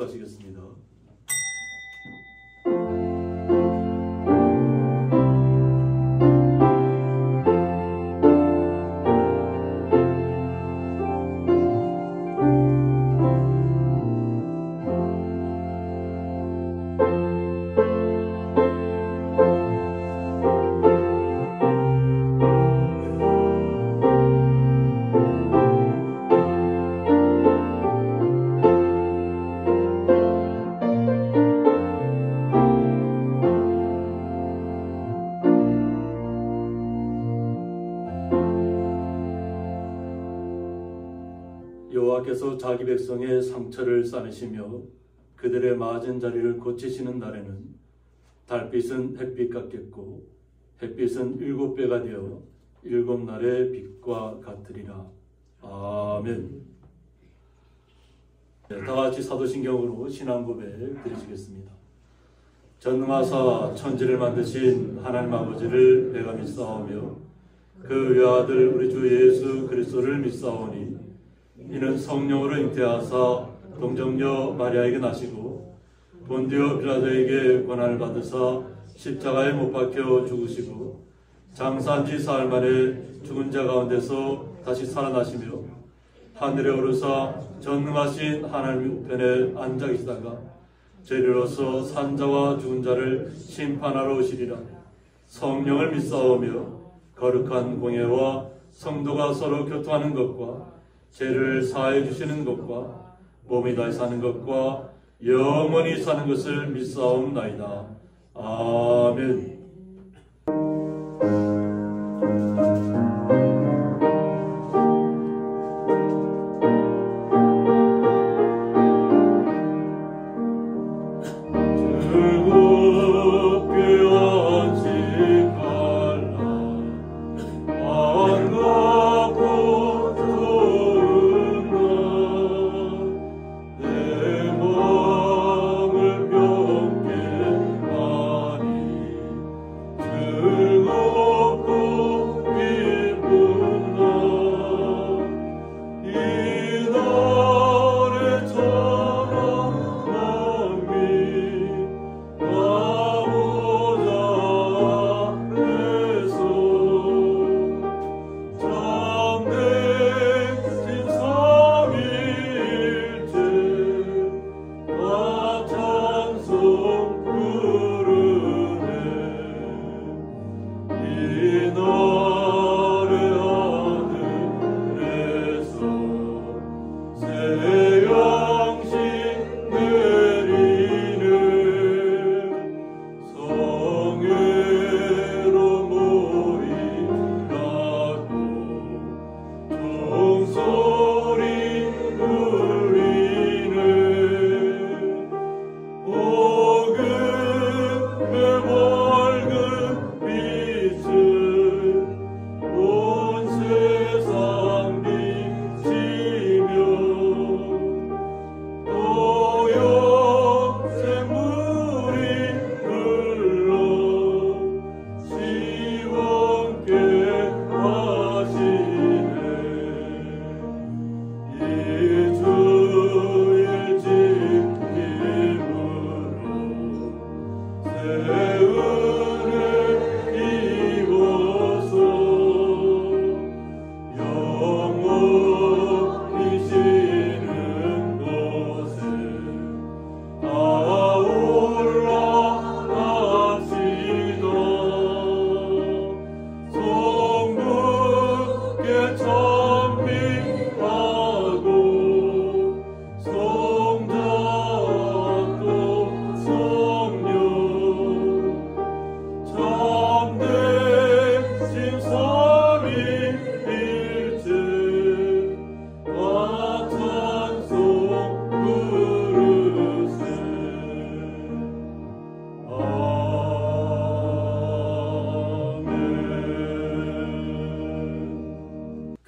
축복하시겠습니다. 여호와께서 자기 백성의 상처를 싸매시며 그들의 맞은 자리를 고치시는 날에는 달빛은 햇빛 같겠고 햇빛은 7배가 되어 7날의 빛과 같으리라. 아멘. 네, 다같이 사도신경으로 신앙고백 드리시겠습니다. 전능하사 천지를 만드신 하나님 아버지를 내가 믿사오며 그 외아들 우리 주 예수 그리스도를 믿사오니 이는 성령으로 잉태하사 동정녀 마리아에게 나시고 본디오 빌라도에게 고난을 받으사 십자가에 못 박혀 죽으시고 장사한 지 사흘 만에 죽은 자 가운데서 다시 살아나시며 하늘에 오르사 전능하신 하나님 우편에 앉아 계시다가 저희로서 산자와 죽은 자를 심판하러 오시리라. 성령을 믿사오며 거룩한 공예와 성도가 서로 교통하는 것과 죄를 사해 주시는 것과 몸이 다시 사는 것과 영원히 사는 것을 믿사옵나이다. 아멘.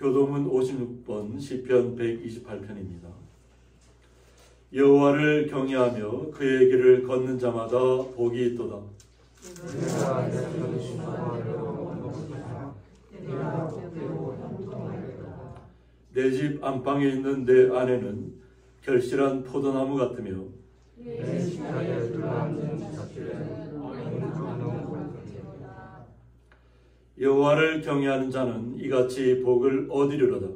교도문 56번 시편 128편입니다. 여호와를 경외하며 그의 길을 걷는 자마다 복이 있도다. 내 집 안방에 있는 내 아내는 결실한 포도나무 같으며 내 십자가에 둘러앉은 자들은 영원한 여호와를 경외하는 자는 이같이 복을 얻으리로다.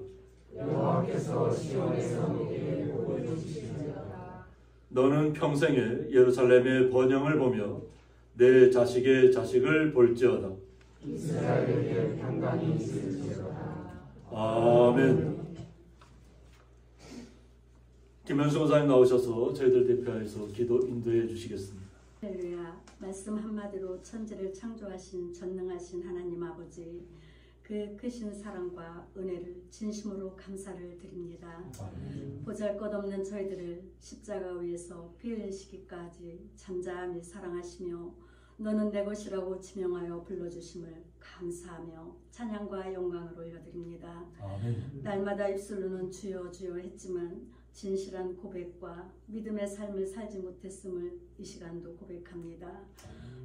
여호와께서 시온에서 내게 복을 주시리로다. 너는 평생에 예루살렘의 번영을 보며 내 자식의 자식을 볼지어다. 이스라엘에게 평강이 있을지어다. 아멘. 김현수 목사님 나오셔서 저희들 대표해서 기도 인도해 주시겠습니다. 할렐루야. 말씀 한마디로 천지를 창조하신 전능하신 하나님 아버지, 그 크신 사랑과 은혜를 진심으로 감사를 드립니다. 보잘것없는 저희들을 십자가 위에서 피 흘리시기까지 잠잠히 사랑하시며 너는 내 것이라고 지명하여 불러주심을 감사하며 찬양과 영광을 올려드립니다. 아멘. 날마다 입술로는 주여 주여 했지만 진실한 고백과 믿음의 삶을 살지 못했음을 이 시간도 고백합니다.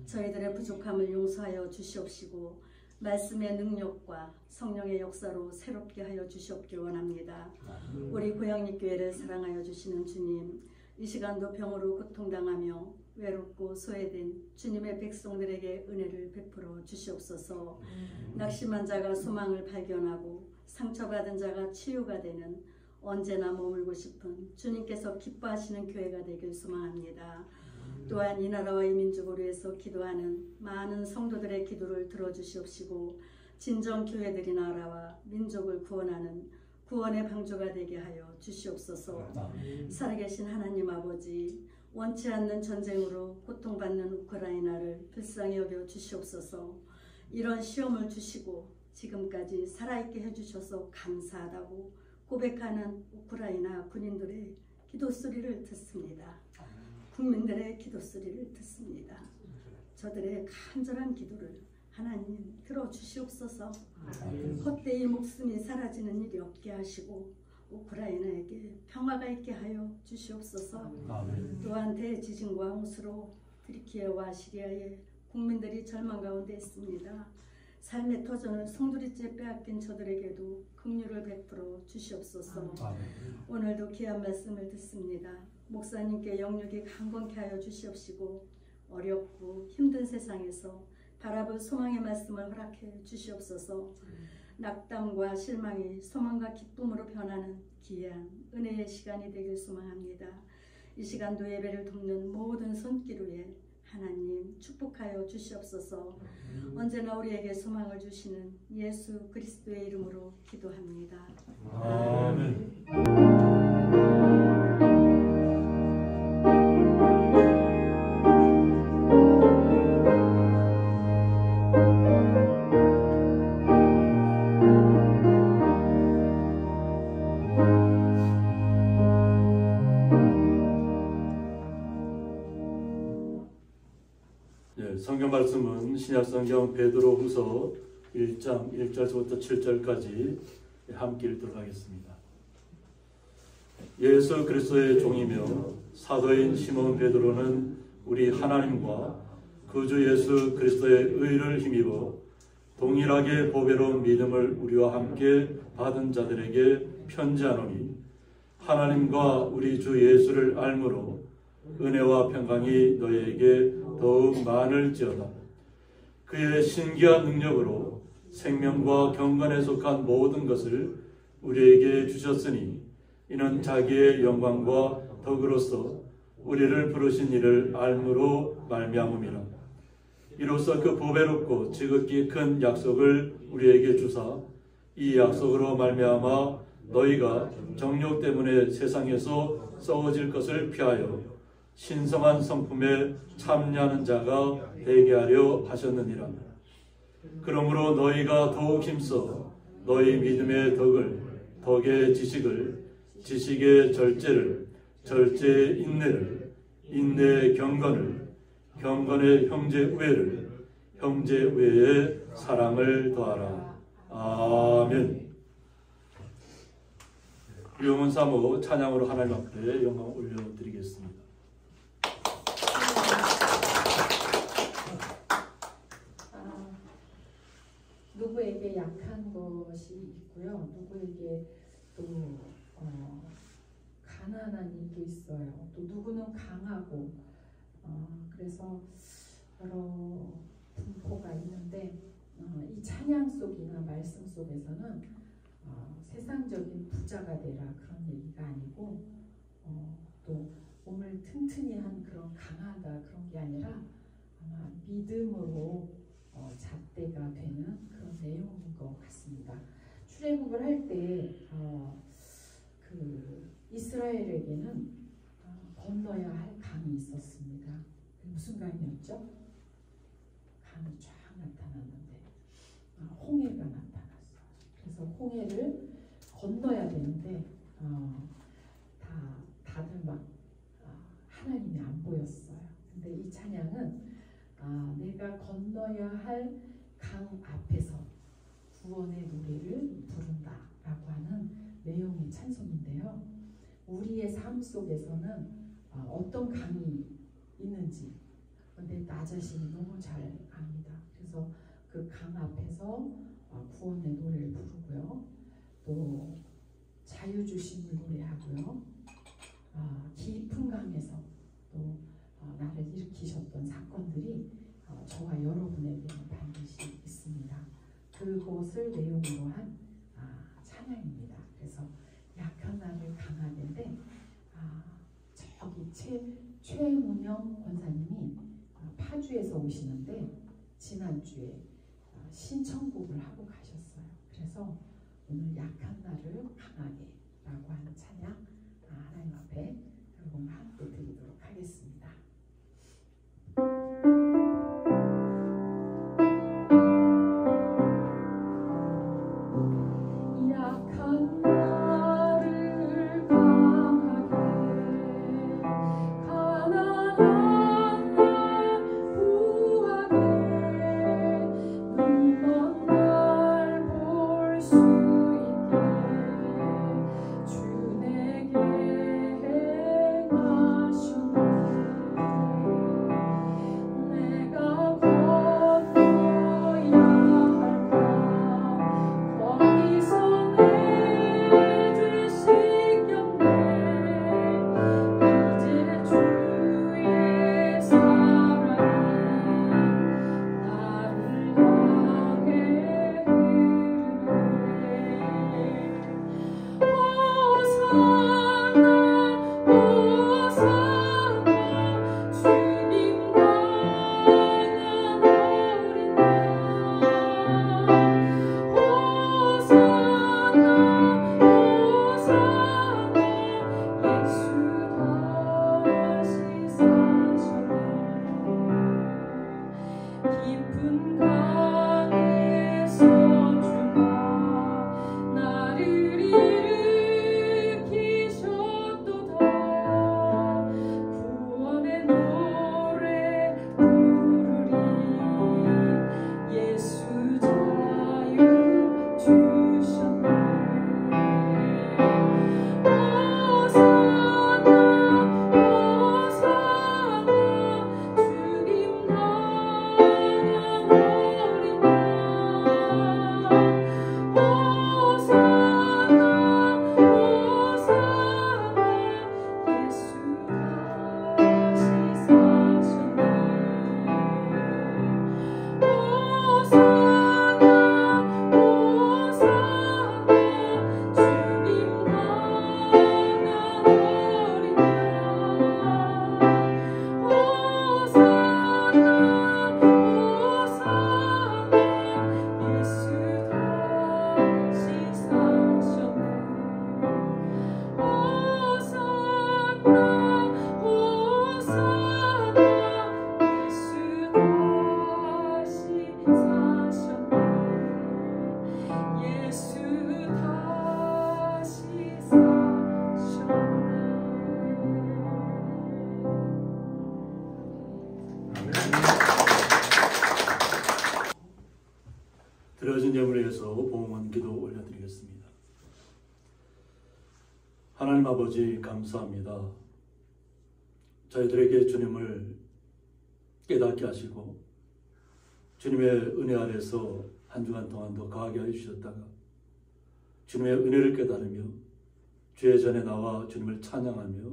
저희들의 부족함을 용서하여 주시옵시고 말씀의 능력과 성령의 역사로 새롭게 하여 주시옵길 원합니다. 우리 고양리교회를 사랑하여 주시는 주님, 이 시간도 병으로 고통당하며 외롭고 소외된 주님의 백성들에게 은혜를 베풀어 주시옵소서. 낙심한 자가 소망을 발견하고 상처받은 자가 치유가 되는 언제나 머물고 싶은 주님께서 기뻐하시는 교회가 되길 소망합니다. 또한 이 나라와 이 민족을 위해서 기도하는 많은 성도들의 기도를 들어주시옵시고 진정 교회들이 나라와 민족을 구원하는 구원의 방주가 되게 하여 주시옵소서. 살아계신 하나님 아버지, 원치 않는 전쟁으로 고통받는 우크라이나를 불쌍히 여겨 주시옵소서. 이런 시험을 주시고 지금까지 살아있게 해주셔서 감사하다고 고백하는 우크라이나 군인들의 기도 소리를 듣습니다. 국민들의 기도 소리를 듣습니다. 저들의 간절한 기도를 하나님 들어주시옵소서. 헛되이 목숨이 사라지는 일이 없게 하시고 우크라이나에게 평화가 있게 하여 주시옵소서. 또한 대지진과 홍수로 트리키예와 시리아의 국민들이 절망 가운데 있습니다. 삶의 터전을 송두리째 빼앗긴 저들에게도 긍휼을 베풀어 주시옵소서. 오늘도 귀한 말씀을 듣습니다. 목사님께 영육이 강건케 하여 주시옵시고 어렵고 힘든 세상에서 바라볼 소망의 말씀을 허락해 주시옵소서. 낙담과 실망이 소망과 기쁨으로 변하는 귀한 은혜의 시간이 되길 소망합니다. 이 시간도 예배를 돕는 모든 손길 위에 하나님 축복하여 주시옵소서. 언제나 우리에게 소망을 주시는 예수 그리스도의 이름으로 기도합니다. 아멘. 성경 말씀은 신약성경 베드로후서 1장 1절부터 7절까지 함께 읽도록 하겠습니다. 예수 그리스도의 종이며 사도인 시몬 베드로는 우리 하나님과 구주 예수 그리스도의 의를 힘입어 동일하게 보배로운 믿음을 우리와 함께 받은 자들에게 편지하노니 하나님과 우리 주 예수를 알므로 은혜와 평강이 너희에게 더욱 많을지어다. 그의 신기한 능력으로 생명과 경건에 속한 모든 것을 우리에게 주셨으니 이는 자기의 영광과 덕으로서 우리를 부르신 이를 알므로 말미암음이라. 이로써 그 보배롭고 지극히 큰 약속을 우리에게 주사 이 약속으로 말미암아 너희가 정욕 때문에 세상에서 썩어질 것을 피하여 신성한 성품에 참여하는 자가 되게 하려 하셨느니라. 그러므로 너희가 더욱 힘써 너희 믿음의 덕을, 덕의 지식을, 지식의 절제를, 절제의 인내를, 인내의 경건을, 경건의 형제 우애를, 형제 우애의 사랑을 더하라. 아멘. 유용은 사모 찬양으로 하나님 앞에 영광 올려드리겠습니다. 누구에게 약한 것이 있고요. 누구에게 또 가난한 이도 있어요. 또 누구는 강하고 그래서 여러 분포가 있는데 이 찬양 속이나 말씀 속에서는 세상적인 부자가 되라 그런 얘기가 아니고 또 몸을 튼튼히 한 그런 강하다 그런 게 아니라 아마 믿음으로 잣대가 되는 그런 내용인 것 같습니다. 출애굽을 할 때 그 이스라엘에게는 건너야 할 강이 있었습니다. 무슨 강이었죠? 강이 쫙 나타났는데 홍해가 나타났어요. 그래서 홍해를 건너야 되는데 다들 막 하나님이 안 보였어요. 근데 이 찬양은 내가 건너야 할 강 앞에서 구원의 노래를 부른다라고 하는 내용의 찬송인데요. 우리의 삶 속에서는 어떤 강이 있는지 근데 나 자신이 너무 잘 압니다. 그래서 그 강 앞에서 구원의 노래를 부르고요. 또 자유 주심을 노래하고요. 깊은 강에서 또 나를 일으키셨던 사건들이 저와 여러분에게는 반드시 있습니다. 그것을 내용으로 한 찬양입니다. 그래서 약한 나를 강하게인데 저기 최문영 권사님이 파주에서 오시는데 지난주에 신청곡을 하고 가셨어요. 그래서 오늘 약한 나를 강하게 라고 하는 찬양 하나님 앞에 여러분과 함께 드리도록 하겠습니다. 약한 나를 강하게 가난한 날 구하게 눈먼 날 볼 수 있게 주 내게 행하셨네. 내가 건너야 할까 거기서 내 죄 씻겼네. 이제 주의 사랑이 나를 향해 흐르네. 호산나 호산나 주님 강한 어린 양 호산나 호산나 예수 다시 사셨네. 깊은 강에서 주가 나를 일으키셨도다. 구원의 노래 부르리. 예수 자유 주셨네. 호산나 호산나 주님 강한 어린 양 호산나 호산나 예수 다시 사셨네. 호산나 호산나 주님 강한 어린 양 호산나 호산나 예수 다시 사셨네. 호산나 호산나 예수 다시 사셨네. 예수 다시 사셨네. 드려진 예물에 의해서 봉헌 기도 올려드리겠습니다. 하나님 아버지 감사합니다. 저희들에게 주님을 깨닫게 하시고 주님의 은혜 아래서 한 주간 동안 더 강하게 하여 주셨다가 주님의 은혜를 깨달으며 죄 전에 나와 주님을 찬양하며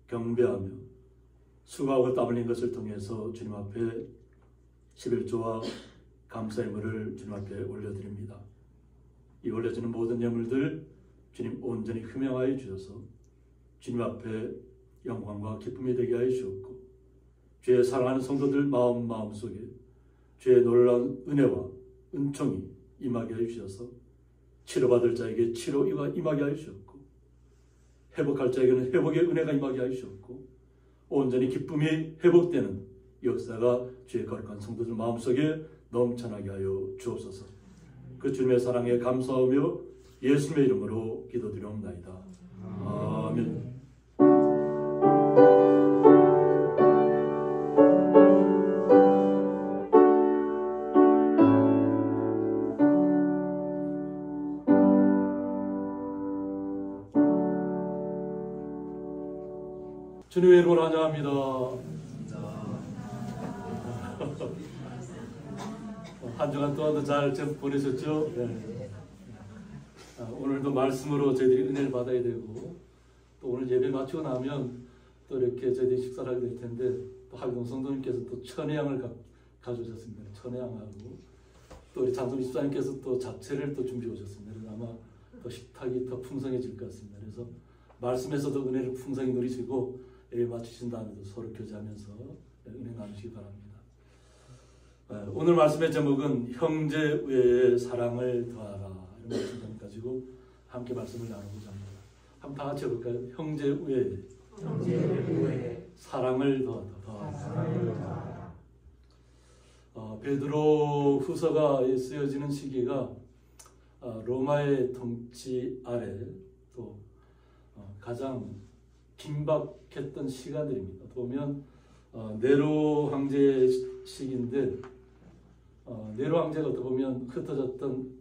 경배하며 수고하고 땀 흘린 것을 통해서 주님 앞에 11조와 감사의 물을 주님 앞에 올려드립니다. 이 올려지는 모든 예물들 주님 온전히 흠양하여 주셔서 주님 앞에 영광과 기쁨이 되게 하여 주셨고, 주의 사랑하는 성도들 마음속에 주의 놀라운 은혜와 은총이 임하게 하여 주셔서 치료받을 자에게 치료가 임하게 하여 주셨고, 회복할 자에게는 회복의 은혜가 임하게 하여 주셨고, 온전히 기쁨이 회복되는 역사가 주의 거룩한 성도들 마음속에 넘쳐나게 하여 주옵소서. 그 주님의 사랑에 감사하며 예수님의 이름으로 기도드리옵나이다. 아멘. 주님의 이름으로 환영합니다. 한 주간 동안도 잘 보내셨죠? 네. 오늘도 말씀으로 저희들이 은혜를 받아야 되고, 또 오늘 예배 마치고 나면 또 이렇게 저희들이 식사를 하게 될 텐데, 또 하기동 성도님께서 또 천혜향을 가져오셨습니다. 천혜향하고 또 우리 장성 집사님께서 또 잡채를 또 준비해 오셨습니다. 그래서 아마 더 식탁이 더 풍성해질 것 같습니다. 그래서 말씀에서도 은혜를 풍성히 누리시고 예배 마치신 다음에도 서로 교제하면서 은혜 나누시기 바랍니다. 오늘 말씀의 제목은 형제 외에 사랑을 더하라, 이런 말씀을 가지고 함께 말씀을 나누고자 합니다. 한번 다 같이 해볼까요? 형제 외에 사랑을 더하라. 베드로 후서가 쓰여지는 시기가 로마의 통치 아래 또 가장 긴박했던 시간들입니다. 보면 네로 황제의 시기인데, 네로 황제가 어떻게 보면 흩어졌던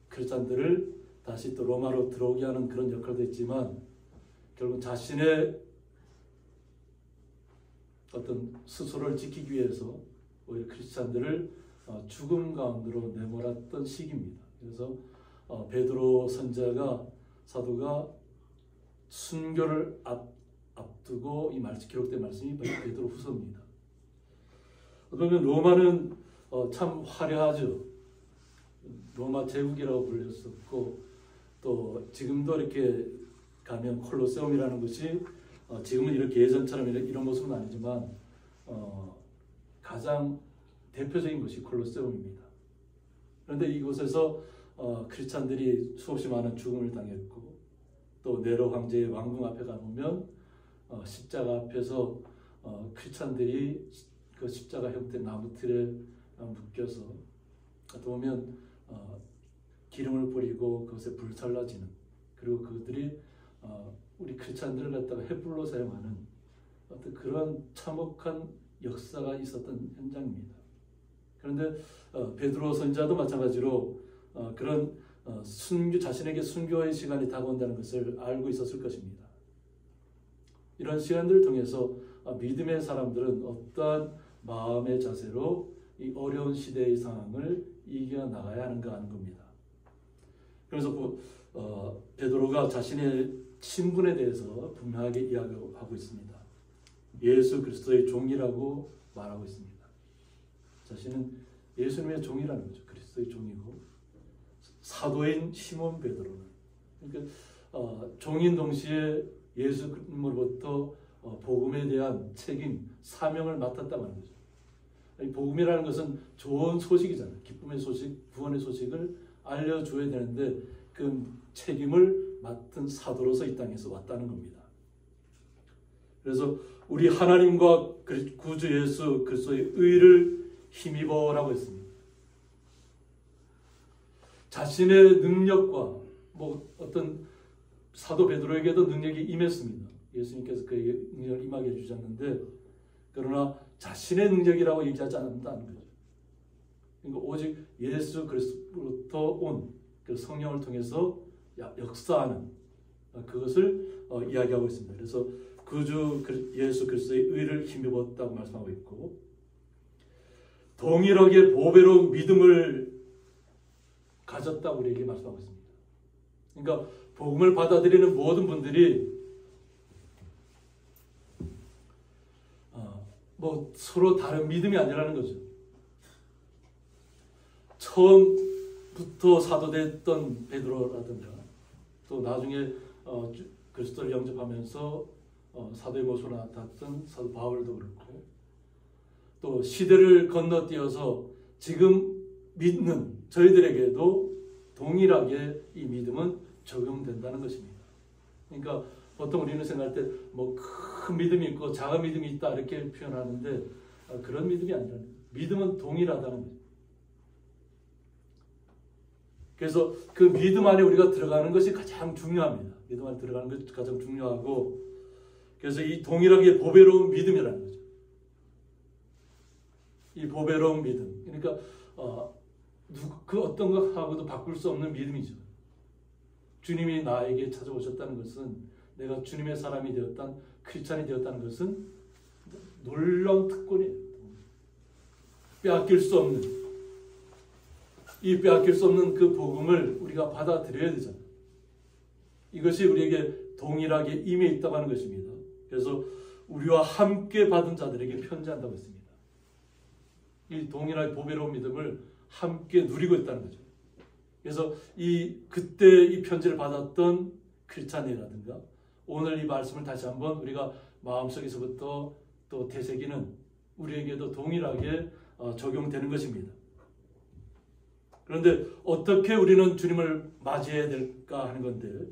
크리스찬들을 다시 또 로마로 들어오게 하는 그런 역할도 했지만, 결국 자신의 어떤 스스로를 지키기 위해서 오히려 크리스찬들을 죽음 가운데로 내몰았던 시기입니다. 그래서 베드로 선지자가 사도가 순교를 앞두고 이 말씀, 기록된 말씀이 베드로 후서입니다. 그러면 로마는 참 화려하죠. 로마 제국이라고 불렸었고, 또 지금도 이렇게 가면 콜로세움이라는 것이 지금은 이렇게 예전처럼 이런 모습은 아니지만 가장 대표적인 것이 콜로세움입니다. 그런데 이곳에서 크리스찬들이 수없이 많은 죽음을 당했고, 또 네로 황제의 왕궁 앞에 가보면 십자가 앞에서 크리스찬들이 그 십자가 형태 나무 틀에 묶여서 또 보면 기름을 뿌리고 그것에 불살라지는, 그리고 그들이 우리 크리스찬들을 갖다가 횃불로 사용하는 어떤 그런 참혹한 역사가 있었던 현장입니다. 그런데 베드로 선지자도 마찬가지로 그런 자신에게 순교의 시간이 다가온다는 것을 알고 있었을 것입니다. 이런 시간들을 통해서 믿음의 사람들은 어떠한 마음의 자세로 이 어려운 시대의 상황을 이겨나가야 하는가 하는 겁니다. 그래서 베드로가 자신의 신분에 대해서 분명하게 이야기하고 있습니다. 예수 그리스도의 종이라고 말하고 있습니다. 자신은 예수님의 종이라는 거죠. 그리스도의 종이고, 사도인 시몬 베드로는, 그러니까 종인 동시에 예수님으로부터 복음에 대한 책임, 사명을 맡았다고 하는 거죠. 복음이라는 것은 좋은 소식이잖아요. 기쁨의 소식, 구원의 소식을 알려줘야 되는데 그 책임을 맡은 사도로서 이 땅에서 왔다는 겁니다. 그래서 우리 하나님과 구주 예수 그리스도의 의를 힘입어라고 했습니다. 자신의 능력과 어떤 사도 베드로에게도 능력이 임했습니다. 예수님께서 그에게 능력을 임하게 해주셨는데, 그러나 자신의 능력이라고 얘기하지 않는다는 거죠. 그러니까 오직 예수 그리스도로부터 온 그 성령을 통해서 역사하는 그것을 이야기하고 있습니다. 그래서 구주 예수 그리스도의 의를 힘입었다고 말씀하고 있고, 동일하게 보배로운 믿음을 가졌다고 우리에게 말씀하고 있습니다. 그러니까 복음을 받아들이는 모든 분들이 뭐 서로 다른 믿음이 아니라는 거죠. 처음부터 사도됐던 베드로라든가 또 나중에 그리스도를 영접하면서 사도의 모습으로 나타났던 사도 바울도 그렇고 또 시대를 건너뛰어서 지금 믿는 저희들에게도 동일하게 이 믿음은 적용된다는 것입니다. 그러니까 보통 우리는 생각할 때 뭐 큰 믿음이 있고 작은 믿음이 있다 이렇게 표현하는데 그런 믿음이 아니라는 거예요. 믿음은 동일하다는 거예요. 그래서 그 믿음 안에 우리가 들어가는 것이 가장 중요합니다. 믿음 안에 들어가는 것이 가장 중요하고 그래서 이 동일하게 보배로운 믿음이라는 거죠. 이 보배로운 믿음. 그러니까 그 어떤 것하고도 바꿀 수 없는 믿음이죠. 주님이 나에게 찾아오셨다는 것은 내가 주님의 사람이 되었던 크리스찬이 되었다는 것은 놀라운 특권이에요. 빼앗길 수 없는 이 빼앗길 수 없는 그 복음을 우리가 받아들여야 되잖아요. 이것이 우리에게 동일하게 임해 있다고 하는 것입니다. 그래서 우리와 함께 받은 자들에게 편지한다고 했습니다. 이 동일하게 보배로운 믿음을 함께 누리고 있다는 거죠. 그래서 그때 이 편지를 받았던 크리스찬이라든가 오늘 이 말씀을 다시 한번 우리가 마음속에서부터 또 되새기는 우리에게도 동일하게 적용되는 것입니다. 그런데 어떻게 우리는 주님을 맞이해야 될까 하는 건데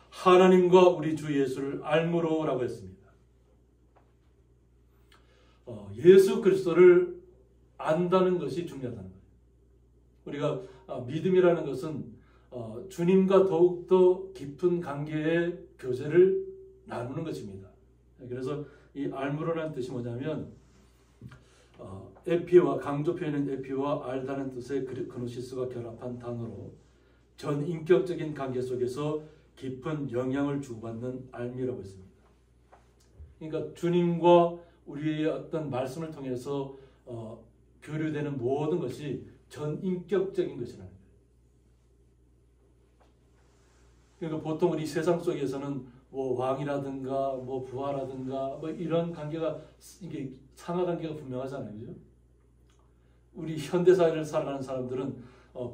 하나님과 우리 주 예수를 알므로라고 했습니다. 예수 그리스도를 안다는 것이 중요하다는 거예요. 우리가 믿음이라는 것은 주님과 더욱더 깊은 관계의 교제를 나누는 것입니다. 그래서 이 알므로라는 뜻이 뭐냐면 에피와 강조 표현인 에피와 알다는 뜻의 그노시스가 결합한 단어로 전인격적인 관계 속에서 깊은 영향을 주고받는 알미라고 했습니다. 그러니까 주님과 우리의 어떤 말씀을 통해서 교류되는 모든 것이 전인격적인 것이라는 거예요. 그러니까 보통 우리 세상 속에서는 뭐 왕이라든가 뭐 부하라든가 뭐 이런 관계가 이게 상하 관계가 분명하잖아요, 그죠? 우리 현대 사회를 살아가는 사람들은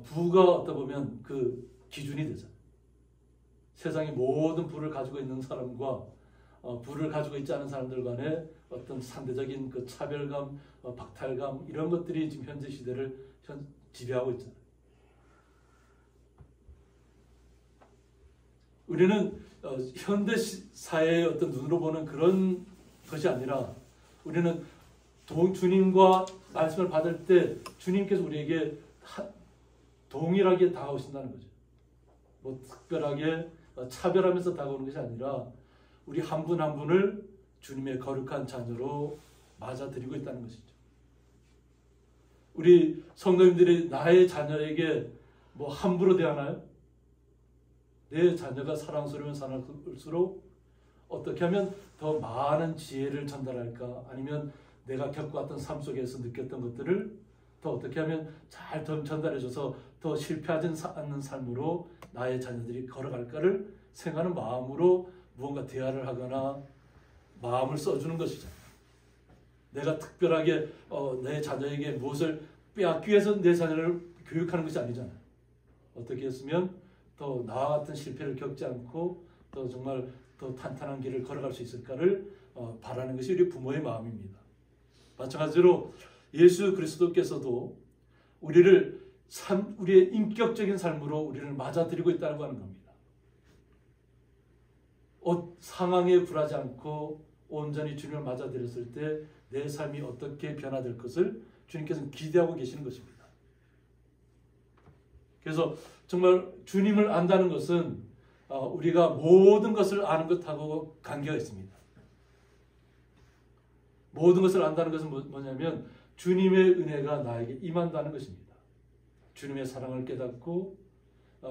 부가 어떻게 보면 그 기준이 되잖아요. 세상의 모든 부를 가지고 있는 사람과 부를 가지고 있지 않은 사람들 간의 어떤 상대적인 그 차별감, 박탈감 이런 것들이 지금 현재 시대를 지배하고 있잖아요. 우리는 현대 사회의 어떤 눈으로 보는 그런 것이 아니라 우리는 주님과 말씀을 받을 때 주님께서 우리에게 동일하게 다가오신다는 거죠. 뭐 특별하게 차별하면서 다가오는 것이 아니라 우리 한 분 한 분을 주님의 거룩한 자녀로 맞아들이고 있다는 것이죠. 우리 성도님들이 나의 자녀에게 뭐 함부로 대하나요? 내 자녀가 사랑스러우면 사랑스러울수록 어떻게 하면 더 많은 지혜를 전달할까? 아니면 내가 겪어왔던 삶 속에서 느꼈던 것들을 더 어떻게 하면 잘 전달해줘서 더 실패하지 않는 삶으로 나의 자녀들이 걸어갈까를 생각하는 마음으로 무언가 대화를 하거나 마음을 써주는 것이죠. 내가 특별하게 내 자녀에게 무엇을 빼앗기 위해서 내 자녀를 교육하는 것이 아니잖아요. 어떻게 했으면 더 나와 같은 실패를 겪지 않고 또 정말 더 탄탄한 길을 걸어갈 수 있을까를 바라는 것이 우리 부모의 마음입니다. 마찬가지로 예수 그리스도께서도 우리의 인격적인 삶으로 우리를 맞아들이고 있다고 하는 겁니다. 상황에 굴하지 않고 온전히 주님을 맞아들였을 때 내 삶이 어떻게 변화될 것을 주님께서는 기대하고 계시는 것입니다. 그래서 정말 주님을 안다는 것은 우리가 모든 것을 아는 것하고 관계가 있습니다. 모든 것을 안다는 것은 뭐냐면 주님의 은혜가 나에게 임한다는 것입니다. 주님의 사랑을 깨닫고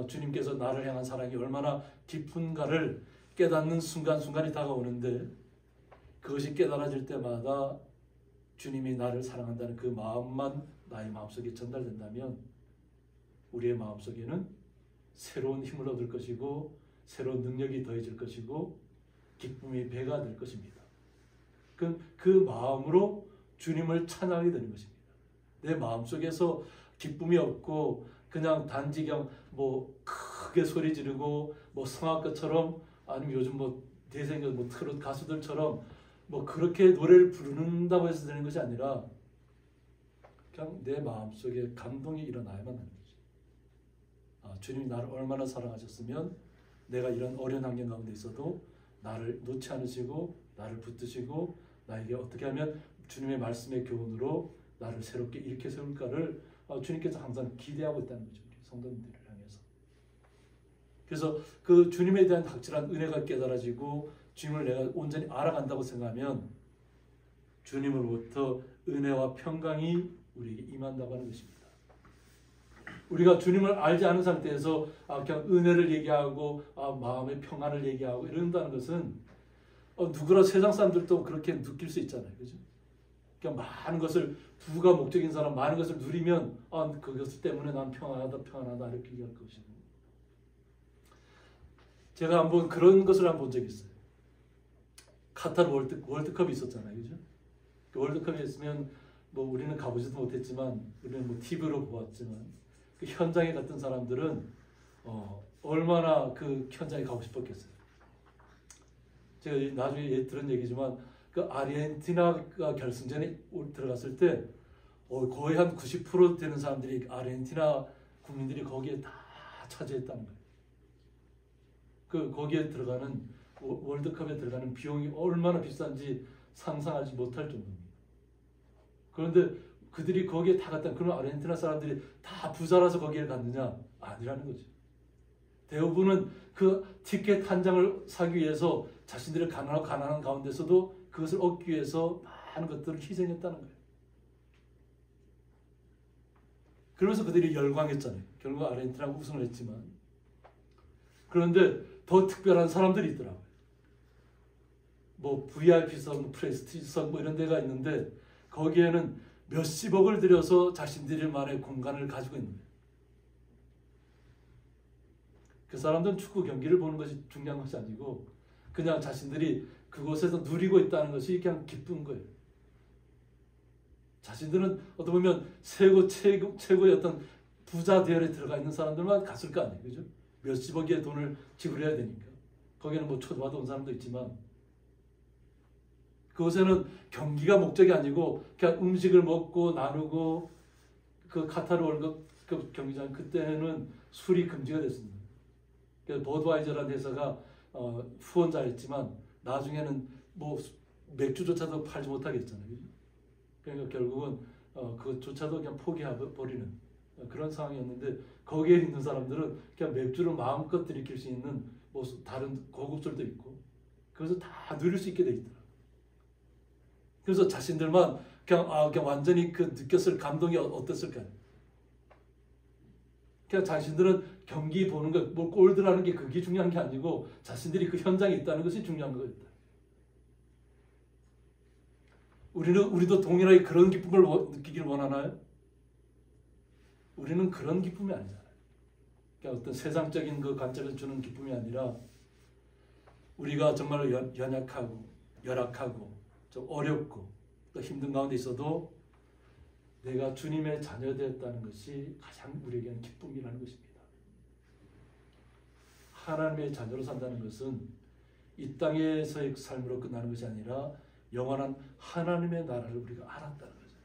주님께서 나를 향한 사랑이 얼마나 깊은가를 깨닫는 순간순간이 다가오는데 그것이 깨달아질 때마다 주님이 나를 사랑한다는 그 마음만 나의 마음속에 전달된다면 우리의 마음속에는 새로운 힘을 얻을 것이고 새로운 능력이 더해질 것이고 기쁨의 배가 될 것입니다. 그 마음으로 주님을 찬양하게 되는 것입니다. 내 마음속에서 기쁨이 없고 그냥 단지 그냥 뭐 크게 소리 지르고 뭐 성악가처럼 아니면 요즘 뭐 대생교 뭐 트롯 가수들처럼 뭐 그렇게 노래를 부른다고 해서 되는 것이 아니라 그냥 내 마음속에 감동이 일어나야만 하는 거죠. 주님이 나를 얼마나 사랑하셨으면 내가 이런 어려운 환경 가운데 있어도 나를 놓지 않으시고 나를 붙드시고 나에게 어떻게 하면 주님의 말씀의 교훈으로 나를 새롭게 일으켜 세울까를 주님께서 항상 기대하고 있다는 거죠. 우리 성도님들을 향해서. 그래서 그 주님에 대한 확실한 은혜가 깨달아지고 주님을 내가 온전히 알아간다고 생각하면 주님으로부터 은혜와 평강이 우리에게 임한다고 하는 것입니다. 우리가 주님을 알지 않은 상태에서 그냥 은혜를 얘기하고 마음의 평안을 얘기하고 이런다는 것은 누구나 세상 사람들도 그렇게 느낄 수 있잖아요. 그죠? 그냥 많은 것을 부가 목적인 사람 많은 것을 누리면 그것 때문에 난 평안하다 이렇게 얘기할 것이고 제가 한번 그런 것을 한번 본 적이 있어요. 카타르 월드컵이 있었잖아요. 그죠? 그 월드컵이 있으면 뭐 우리는 가보지도 못했지만 우리는 뭐 TV로 보았지만 그 현장에 갔던 사람들은 얼마나 그 현장에 가고 싶었겠어요. 제가 나중에 들은 얘기지만 그 아르헨티나가 결승전에 들어갔을 때 거의 한 90% 되는 사람들이 아르헨티나 국민들이 거기에 다 차지했다는 거예요. 거기에 들어가는 월드컵에 들어가는 비용이 얼마나 비싼지 상상하지 못할 정도입니다. 그런데 그들이 거기에 다 갔다. 그럼 아르헨티나 사람들이 다 부자라서 거기에 갔느냐? 아니라는 거죠. 대부분은 그 티켓 한 장을 사기 위해서 자신들의 가난한 가운데서도 그것을 얻기 위해서 많은 것들을 희생했다는 거예요. 그러면서 그들이 열광했잖아요. 결국 아르헨티나가 우승을 했지만. 그런데 더 특별한 사람들이 있더라고요. 뭐 VIP석, 프레스티지석 뭐 이런 데가 있는데 거기에는 몇십억을 들여서 자신들만의 공간을 가지고 있는 거예요. 그 사람들은 축구 경기를 보는 것이 중요한 것이 아니고 그냥 자신들이 그곳에서 누리고 있다는 것이 그냥 기쁜 거예요. 자신들은 어떻게 보면 최고의 어떤 부자 대열에 들어가 있는 사람들만 갔을 거 아니에요. 그죠? 몇십억의 돈을 지불해야 되니까. 거기는 뭐 초대받아 온 사람도 있지만 그곳에는 경기가 목적이 아니고 그냥 음식을 먹고 나누고 그 카타르 월드컵 경기장 그때는 술이 금지가 됐습니다. 그래서 버드와이저라는 회사가 후원자였지만 나중에는 뭐 맥주조차도 팔지 못하게 했잖아요. 그러니까 결국은 그것조차도 그냥 포기하고 버리는 그런 상황이었는데 거기에 있는 사람들은 그냥 맥주를 마음껏 들이킬 수 있는 뭐 다른 고급술도 있고 그래서 다 누릴 수 있게 돼 있더라. 그래서 자신들만 그냥 완전히 그 느꼈을 감동이 어땠을까요? 그냥 자신들은 경기 보는 것, 뭐 골드라는 게 그게 중요한 게 아니고 자신들이 그 현장에 있다는 것이 중요한 거였다. 우리도 동일하게 그런 기쁨을 느끼기를 원하나요? 우리는 그런 기쁨이 아니잖아요. 그러니까 어떤 세상적인 그 관점에서 주는 기쁨이 아니라 우리가 정말로 연약하고 열악하고 좀 어렵고 또 힘든 가운데 있어도 내가 주님의 자녀되었다는 것이 가장 우리에게는 기쁨이라는 것입니다. 하나님의 자녀로 산다는 것은 이 땅에서의 삶으로 끝나는 것이 아니라 영원한 하나님의 나라를 우리가 알았다는 거죠.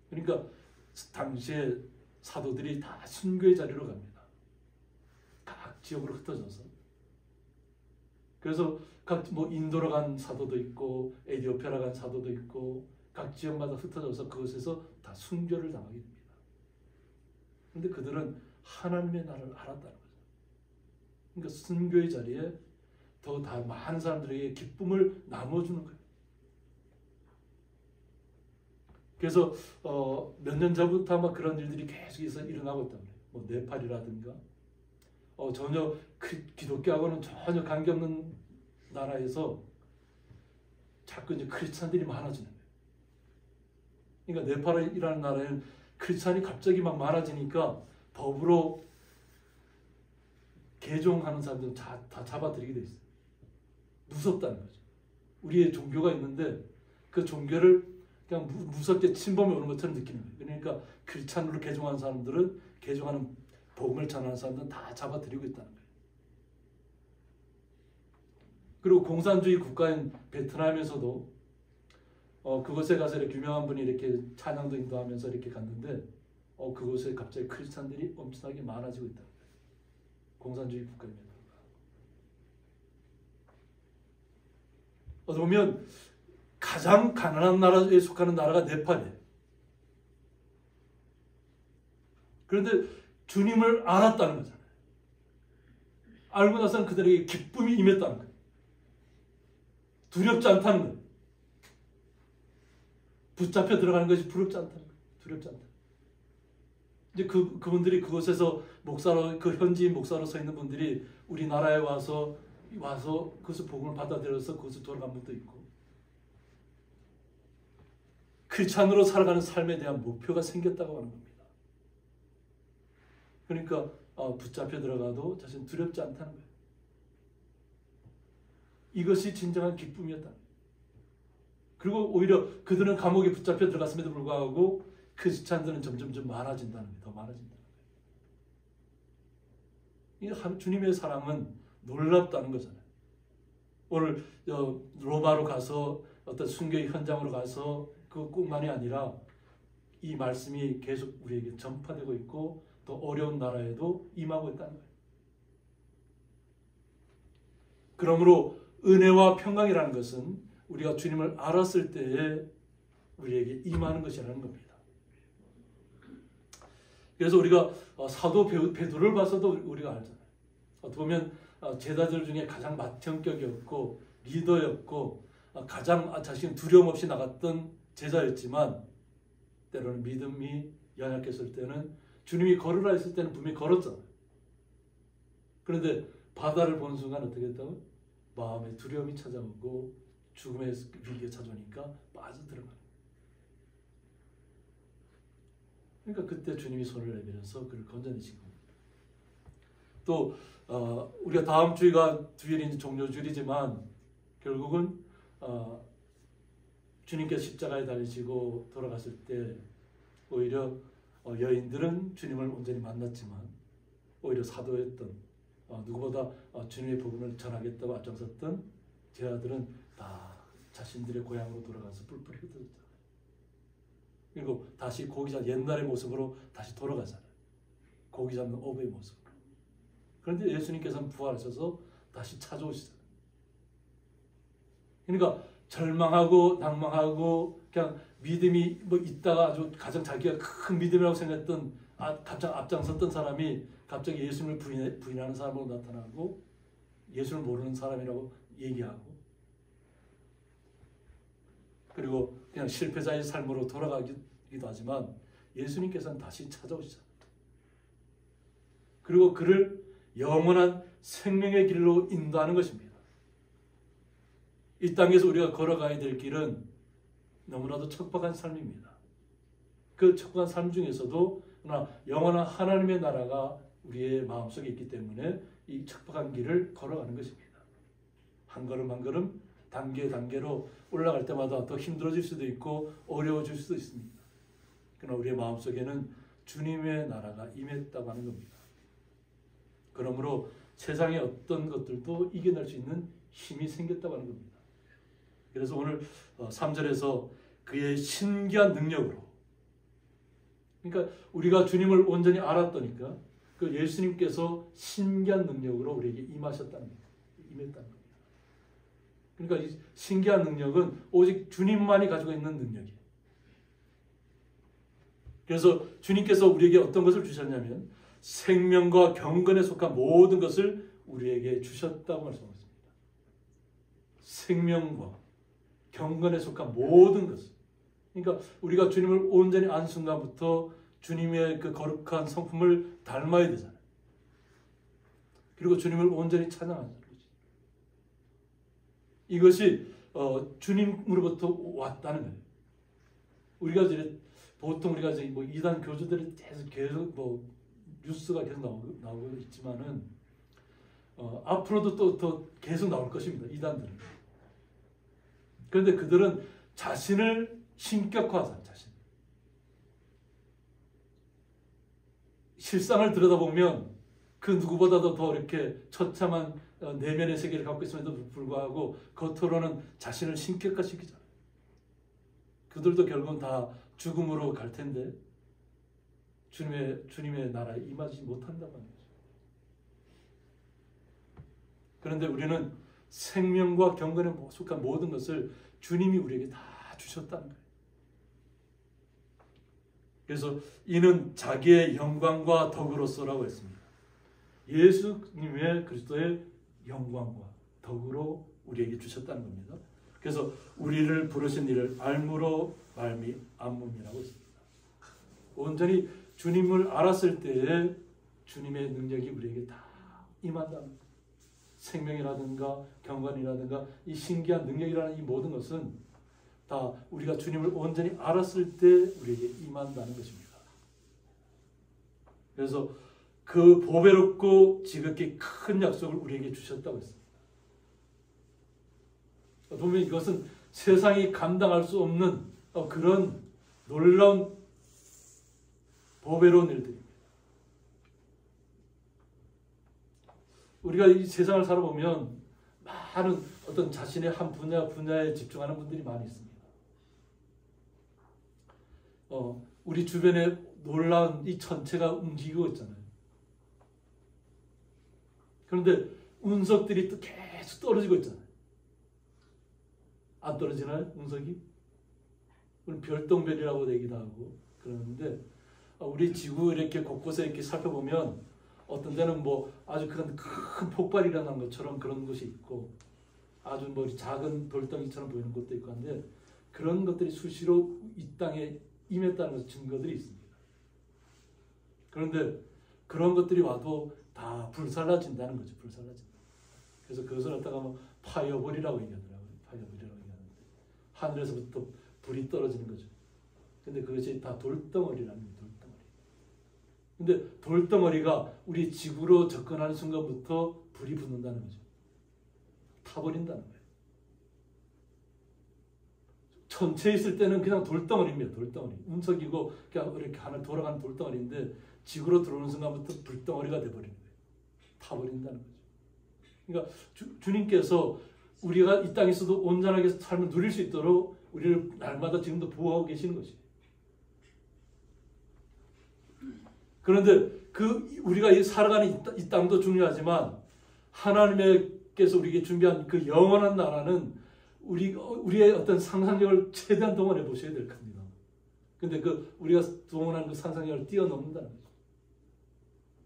그러니까 당시에 사도들이 다 순교의 자리로 갑니다. 각 지역으로 흩어져서. 그래서 각 뭐 인도로 간 사도도 있고 에티오피아로 간 사도도 있고 각 지역마다 흩어져서 그것에서 다 순교를 당하게 됩니다. 그런데 그들은 하나님의 나라를 알았다는 거죠. 그러니까 순교의 자리에 더 많은 사람들에게 기쁨을 나눠주는 거예요. 그래서 몇 년 전부터 아마 그런 일들이 계속해서 일어나고 있다고 해요. 뭐 네팔이라든가 전혀 기독교하고는 전혀 관계없는 나라에서 자꾸 이제 크리스찬들이 많아지는 거예요. 그러니까 네팔이라는 나라에는 크리스찬이 갑자기 막 많아지니까 더불어 개종하는 사람들은 다 잡아들이게 돼 있어요. 무섭다는 거죠. 우리의 종교가 있는데 그 종교를 그냥 무섭게 침범해 오는 것처럼 느끼는 거예요. 그러니까 크리스찬으로 개종하는 사람들은 개종하는 복음을 전하는 사람들은 다 잡아들이고 있다는 거예요. 그리고 공산주의 국가인 베트남에서도 그곳에 가서 이렇게 유명한 분이 이렇게 찬양도 인도하면서 이렇게 갔는데 그곳에 갑자기 크리스찬들이 엄청나게 많아지고 있다는 거예요. 공산주의 국가입니다. 어떻게 보면 가장 가난한 나라에 속하는 나라가 네팔이에요. 그런데 주님을 알았다는 거잖아요. 알고 나서는 그들에게 기쁨이 임했다는 거예요. 두렵지 않다는 거예요. 붙잡혀 들어가는 것이 두렵지 않다는 거예요. 두렵지 않다. 이제 그분들이 그곳에서 목사로, 그 현지인 목사로 서 있는 분들이 우리나라에 와서 그것을 복음을 받아들여서 그것을 돌아간 분도 있고, 크리스찬으로 살아가는 삶에 대한 목표가 생겼다고 하는 겁니다. 그러니까 붙잡혀 들어가도 자신 두렵지 않다는 거예요. 이것이 진정한 기쁨이었다. 그리고 오히려 그들은 감옥에 붙잡혀 들어갔음에도 불구하고 크리스찬들은 점점 많아진다는 거예요. 더 많아진다는 거예요. 주님의 사랑은 놀랍다는 거잖아요. 오늘 로마로 가서 어떤 순교의 현장으로 가서 그것뿐만이 아니라 이 말씀이 계속 우리에게 전파되고 있고 또 어려운 나라에도 임하고 있다는 거예요. 그러므로 은혜와 평강이라는 것은 우리가 주님을 알았을 때에 우리에게 임하는 것이라는 겁니다. 그래서 우리가 사도 베드로를 봐서도 우리가 알잖아요. 어떻게 보면 제자들 중에 가장 맏형격이었고 리더였고 가장 자신 두려움 없이 나갔던 제자였지만 때로는 믿음이 연약했을 때는 주님이 걸으라 했을 때는 분명히 걸었잖아요. 그런데 바다를 보는 순간 어떻게 했다고? 마음에 두려움이 찾아오고 죽음의 위기가 찾아오니까 빠져들어가는 거예요. 그러니까 그때 주님이 손을 내밀어서 그를 건져내신 겁니다. 또 우리가 다음 주가 주일이 종료주일이지만 결국은 주님께서 십자가에 달리시고 돌아갔을 때 오히려 여인들은 주님을 온전히 만났지만 오히려 사도였던 누구보다 주님의 복음을 전하겠다고 앞장섰던 제자들은 다 자신들의 고향으로 돌아가서 뿔뿔이 흩어졌잖아요. 그리고 다시 고기 잡는 옛날의 모습으로 다시 돌아가잖아요. 고기 잡는 어부의 모습으로. 그런데 예수님께서는 부활하셔서 다시 찾아오시잖아요. 그러니까 절망하고 낭망하고 그냥 믿음이 있다가 아주 가장 자기가 큰 믿음이라고 생각했던 갑자기 앞장섰던 사람이 갑자기 예수님을 부인하는 사람으로 나타나고 예수를 모르는 사람이라고 얘기하고 그리고 그냥 실패자의 삶으로 돌아가기도 하지만 예수님께서는 다시 찾아오시잖아요. 그리고 그를 영원한 생명의 길로 인도하는 것입니다. 이 땅에서 우리가 걸어가야 될 길은 너무나도 척박한 삶입니다. 그 척박한 삶 중에서도 그러나 영원한 하나님의 나라가 우리의 마음속에 있기 때문에 이 척박한 길을 걸어가는 것입니다. 한 걸음 한 걸음 단계로 올라갈 때마다 더 힘들어질 수도 있고 어려워질 수도 있습니다. 그러나 우리의 마음속에는 주님의 나라가 임했다고 하는 겁니다. 그러므로 세상의 어떤 것들도 이겨낼 수 있는 힘이 생겼다고 하는 겁니다. 그래서 오늘 3절에서 그의 신기한 능력으로, 그러니까 우리가 주님을 온전히 알았다니까 그 예수님께서 신기한 능력으로 우리에게 임하셨다는 겁니다. 임했다는 겁니다. 그러니까 이 신기한 능력은 오직 주님만이 가지고 있는 능력이에요. 그래서 주님께서 우리에게 어떤 것을 주셨냐면 생명과 경건에 속한 모든 것을 우리에게 주셨다고 말씀하셨습니다. 생명과 경건에 속한 모든 것을. 그러니까 우리가 주님을 온전히 안 순간부터 주님의 그 거룩한 성품을 닮아야 되잖아요. 그리고 주님을 온전히 찬양하는 거죠. 이것이 주님으로부터 왔다는 거예요. 우리가 이제 보통 우리가 이제 뭐 이단 교주들이 계속 뭐 뉴스가 계속 나오고 있지만은 앞으로도 또 더 계속 나올 것입니다. 이단들은. 그런데 그들은 자신을 신격화하자. 자신. 실상을 들여다보면 그 누구보다도 더 이렇게 처참한 내면의 세계를 갖고 있음에도 불구하고 겉으로는 자신을 신격화시키잖아요. 그들도 결국은 다 죽음으로 갈 텐데 주님의 나라에 임하지 못한다고 하는 거죠. 그런데 우리는 생명과 경건에 속한 모든 것을 주님이 우리에게 다 주셨다는 거예요. 그래서 이는 자기의 영광과 덕으로서라고 했습니다. 예수님의 그리스도의 영광과 덕으로 우리에게 주셨다는 겁니다. 그래서 우리를 부르신 이를 알므로 말미암음이라고 했습니다. 온전히 주님을 알았을 때에 주님의 능력이 우리에게 다 임한다는 거예요. 생명이라든가 경건이라든가 이 신기한 능력이라는 이 모든 것은 다 우리가 주님을 온전히 알았을 때 우리에게 임한다는 것입니다. 그래서 그 보배롭고 지극히 큰 약속을 우리에게 주셨다고 했습니다. 보면 이것은 세상이 감당할 수 없는 그런 놀라운 보배로운 일들입니다. 우리가 이 세상을 살아보면 많은 어떤 자신의 한 분야에 집중하는 분들이 많이 있습니다. 우리 주변에 놀라운 이 천체가 움직이고 있잖아요. 그런데 운석들이 또 계속 떨어지고 있잖아요. 안 떨어지나요? 운석이? 우리 별똥별이라고 얘기도 하고 그러는데 우리 지구 이렇게 곳곳에 이렇게 살펴보면 어떤 데는 뭐 아주 큰 폭발이 일어난 것처럼 그런 것이 있고 아주 뭐 작은 돌덩이처럼 보이는 것도 있고 한데 그런 것들이 수시로 이 땅에 임했다는 증거들이 있습니다. 그런데 그런 것들이 와도 다 불살라진다는 거죠. 불살라진다. 그래서 그것을 갖다가 뭐 파이어볼이라고 얘기하더라고요. 파이어볼이라고 얘기하는데 하늘에서부터 불이 떨어지는 거죠. 근데 그것이 다 돌덩어리라는 거예요. 돌덩어리. 근데 돌덩어리가 우리 지구로 접근하는 순간부터 불이 붙는다는 거죠. 타버린다는 거예요. 천체에 있을 때는 그냥 돌덩어리입니다. 돌덩어리. 운석이고 그냥 이렇게 하늘 돌아가는 돌덩어리인데 지구로 들어오는 순간부터 불덩어리가 돼버리는 거예요. 타버린다는 거죠. 그러니까 주님께서 우리가 이 땅에서도 온전하게 삶을 누릴 수 있도록 우리를 날마다 지금도 보호하고 계시는 것이에요. 그런데 우리가 살아가는 이 땅도 중요하지만 하나님께서 우리에게 준비한 그 영원한 나라는 우리의 어떤 상상력을 최대한 동원해 보셔야 될 겁니다. 근데 우리가 동원한 그 상상력을 뛰어넘는다는 거죠.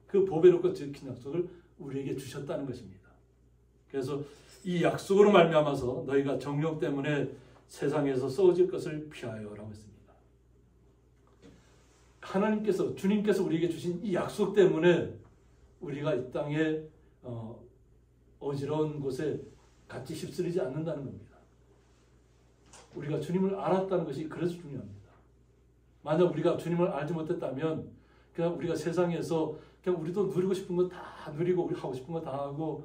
그 보배롭고 지킨 약속을 우리에게 주셨다는 것입니다. 그래서 이 약속으로 말미암아서 너희가 정욕 때문에 세상에서 썩어질 것을 피하여라고 했습니다. 주님께서 우리에게 주신 이 약속 때문에 우리가 이 땅에 어지러운 곳에 같이 휩쓸리지 않는다는 겁니다. 우리가 주님을 알았다는 것이 그래서 중요합니다. 만약 우리가 주님을 알지 못했다면 그냥 우리가 세상에서 그냥 우리도 누리고 싶은 거 다 누리고 우리 하고 싶은 거 다 하고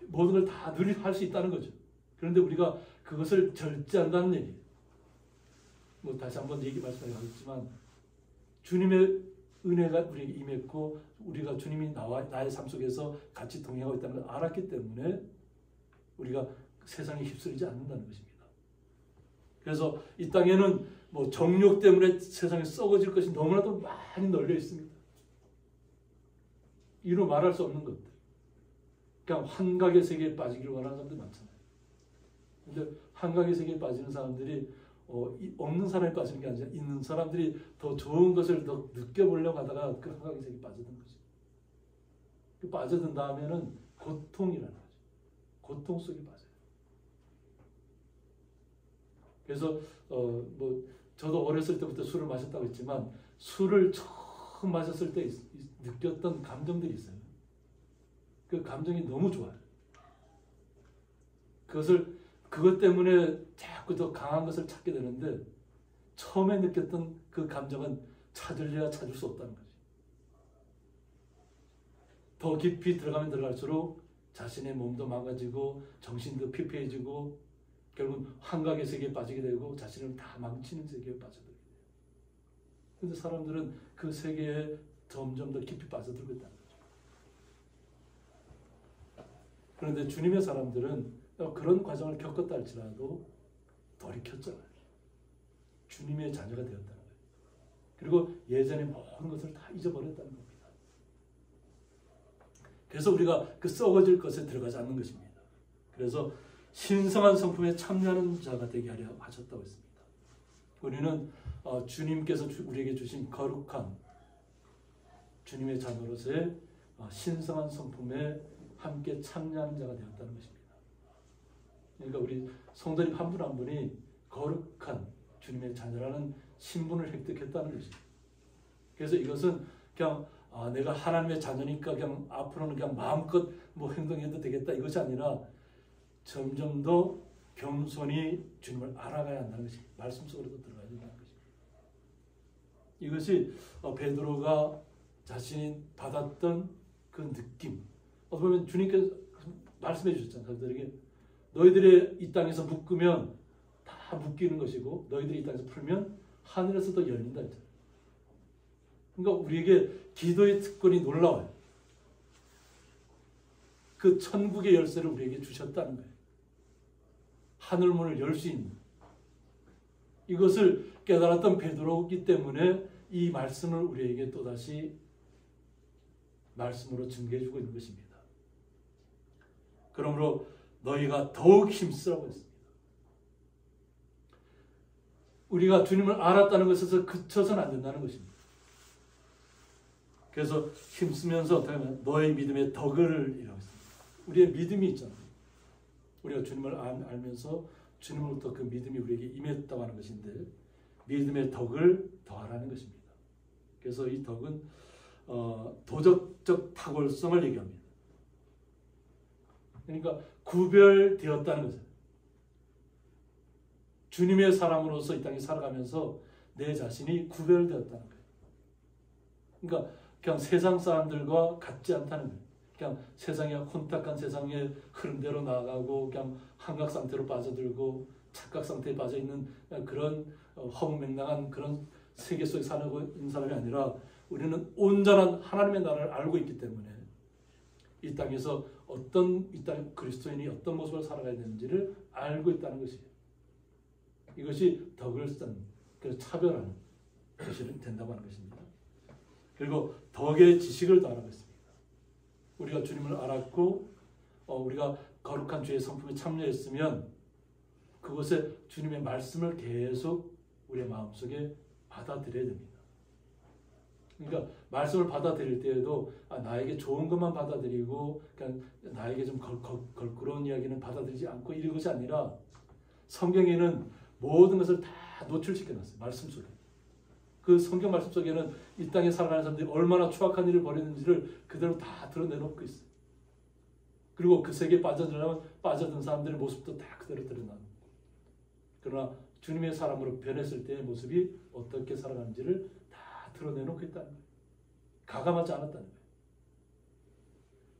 모든 걸 다 할 수 있다는 거죠. 그런데 우리가 그것을 절제한다는 얘기예요. 뭐 다시 한번 말씀하겠지만 주님의 은혜가 우리에게 임했고 우리가 주님이 나의 삶 속에서 같이 동행하고 있다는 걸 알았기 때문에 우리가 세상에 휩쓸리지 않는다는 것입니다. 그래서 이 땅에는 뭐 정욕 때문에 세상에 썩어질 것이 너무나도 많이 널려 있습니다. 이루 말할 수 없는 것들. 그냥 환각의 세계에 빠지기를 원하는 사람들 많잖아요. 근데 환각의 세계에 빠지는 사람들이 없는 사람이 빠지는 게 아니라 있는 사람들이 더 좋은 것을 더 느껴보려고 하다가 그 환각의 세계에 빠져든 거죠. 그 빠져든 다음에는 고통이라는 거죠. 고통 속에 빠져요. 그래서 뭐 저도 어렸을 때부터 술을 마셨다고 했지만 술을 처음 마셨을 때 느꼈던 감정들이 있어요. 그 감정이 너무 좋아요. 그것 때문에 자꾸 더 강한 것을 찾게 되는데 처음에 느꼈던 그 감정은 찾으려야 찾을 수 없다는 거지. 더 깊이 들어가면 들어갈수록 자신의 몸도 망가지고 정신도 피폐해지고 결국은 환각의 세계에 빠지게 되고 자신을 다 망치는 세계에 빠져들게 돼요. 그런데 사람들은 그 세계에 점점 더 깊이 빠져들고 있다는 거죠. 그런데 주님의 사람들은 그런 과정을 겪었다 할지라도 돌이켰잖아요. 주님의 자녀가 되었다는 거예요. 그리고 예전의 모든 것을 다 잊어버렸다는 겁니다. 그래서 우리가 그 썩어질 것에 들어가지 않는 것입니다. 그래서 신성한 성품에 참여하는 자가 되게 하려 하셨다고 했습니다. 우리는 주님께서 우리에게 주신 거룩한 주님의 자녀로서의 신성한 성품에 함께 참여하는 자가 되었다는 것입니다. 그러니까 우리 성도님 한 분 한 분이 거룩한 주님의 자녀라는 신분을 획득했다는 것입니다. 그래서 이것은 그냥 내가 하나님의 자녀니까 그냥 앞으로는 그냥 마음껏 뭐 행동해도 되겠다 이것이 아니라 점점 더 겸손히 주님을 알아가야 한다는 것이 말씀 속으로도 들어가야 된다는 것입니다. 이것이 베드로가 자신이 받았던 그 느낌. 보면 주님께서 말씀해 주셨잖아요. 그들에게 너희들의 이 땅에서 묶으면 다 묶이는 것이고 너희들이 이 땅에서 풀면 하늘에서도 열린다 했잖아요. 그러니까 우리에게 기도의 특권이 놀라워요. 그 천국의 열쇠를 우리에게 주셨다는 거예요. 하늘문을 열 수 있는. 이것을 깨달았던 베드로이기 때문에 이 말씀을 우리에게 또다시 말씀으로 증거해주고 있는 것입니다. 그러므로 너희가 더욱 힘쓰라고 했습니다. 우리가 주님을 알았다는 것에서 그쳐서는 안 된다는 것입니다. 그래서 힘쓰면서 어떻게 하면 너의 믿음의 덕을 이라고 했습니다. 우리의 믿음이 있잖아요. 우리가 주님을 알면서 주님으로부터 그 믿음이 우리에게 임했다고 하는 것인데 믿음의 덕을 더하라는 것입니다. 그래서 이 덕은 도덕적 탁월성을 얘기합니다. 그러니까 구별되었다는 거죠. 주님의 사람으로서 이 땅에 살아가면서 내 자신이 구별되었다는 거예요. 그러니까 그냥 세상 사람들과 같지 않다는 거예요. 그냥 세상의 혼탁한 세상의 흐름대로 나아가고 그냥 환각 상태로 빠져들고 착각 상태에 빠져 있는 그런 허무맹랑한 그런 세계 속에 살고 있는 사람이 아니라 우리는 온전한 하나님의 나라를 알고 있기 때문에 이 땅에서 이 땅 그리스도인이 어떤 모습을 살아가야 되는지를 알고 있다는 것이에요. 이것이 덕을 쓴, 그래서 차별하는 것이 된다고 하는 것입니다. 그리고 덕의 지식을 더하라고 했습니다. 우리가 주님을 알았고 우리가 거룩한 주의 성품에 참여했으면 그것에 주님의 말씀을 계속 우리의 마음속에 받아들여야 됩니다. 그러니까 말씀을 받아들일 때에도 나에게 좋은 것만 받아들이고 그냥 나에게 좀 걸끄러운 이야기는 받아들이지 않고 이런 것이 아니라 성경에는 모든 것을 다 노출시켜놨어요. 말씀 속에. 그 성경 말씀 속에는 이 땅에 살아가는 사람들이 얼마나 추악한 일을 벌였는지를 그대로 다 드러내놓고 있어요. 그리고 그 세계에 빠져든 사람들의 모습도 다 그대로 드러나는. 그러나 주님의 사람으로 변했을 때의 모습이 어떻게 살아가는지를 다 드러내놓고 있다는 거예요. 가감하지 않았다는 거예요.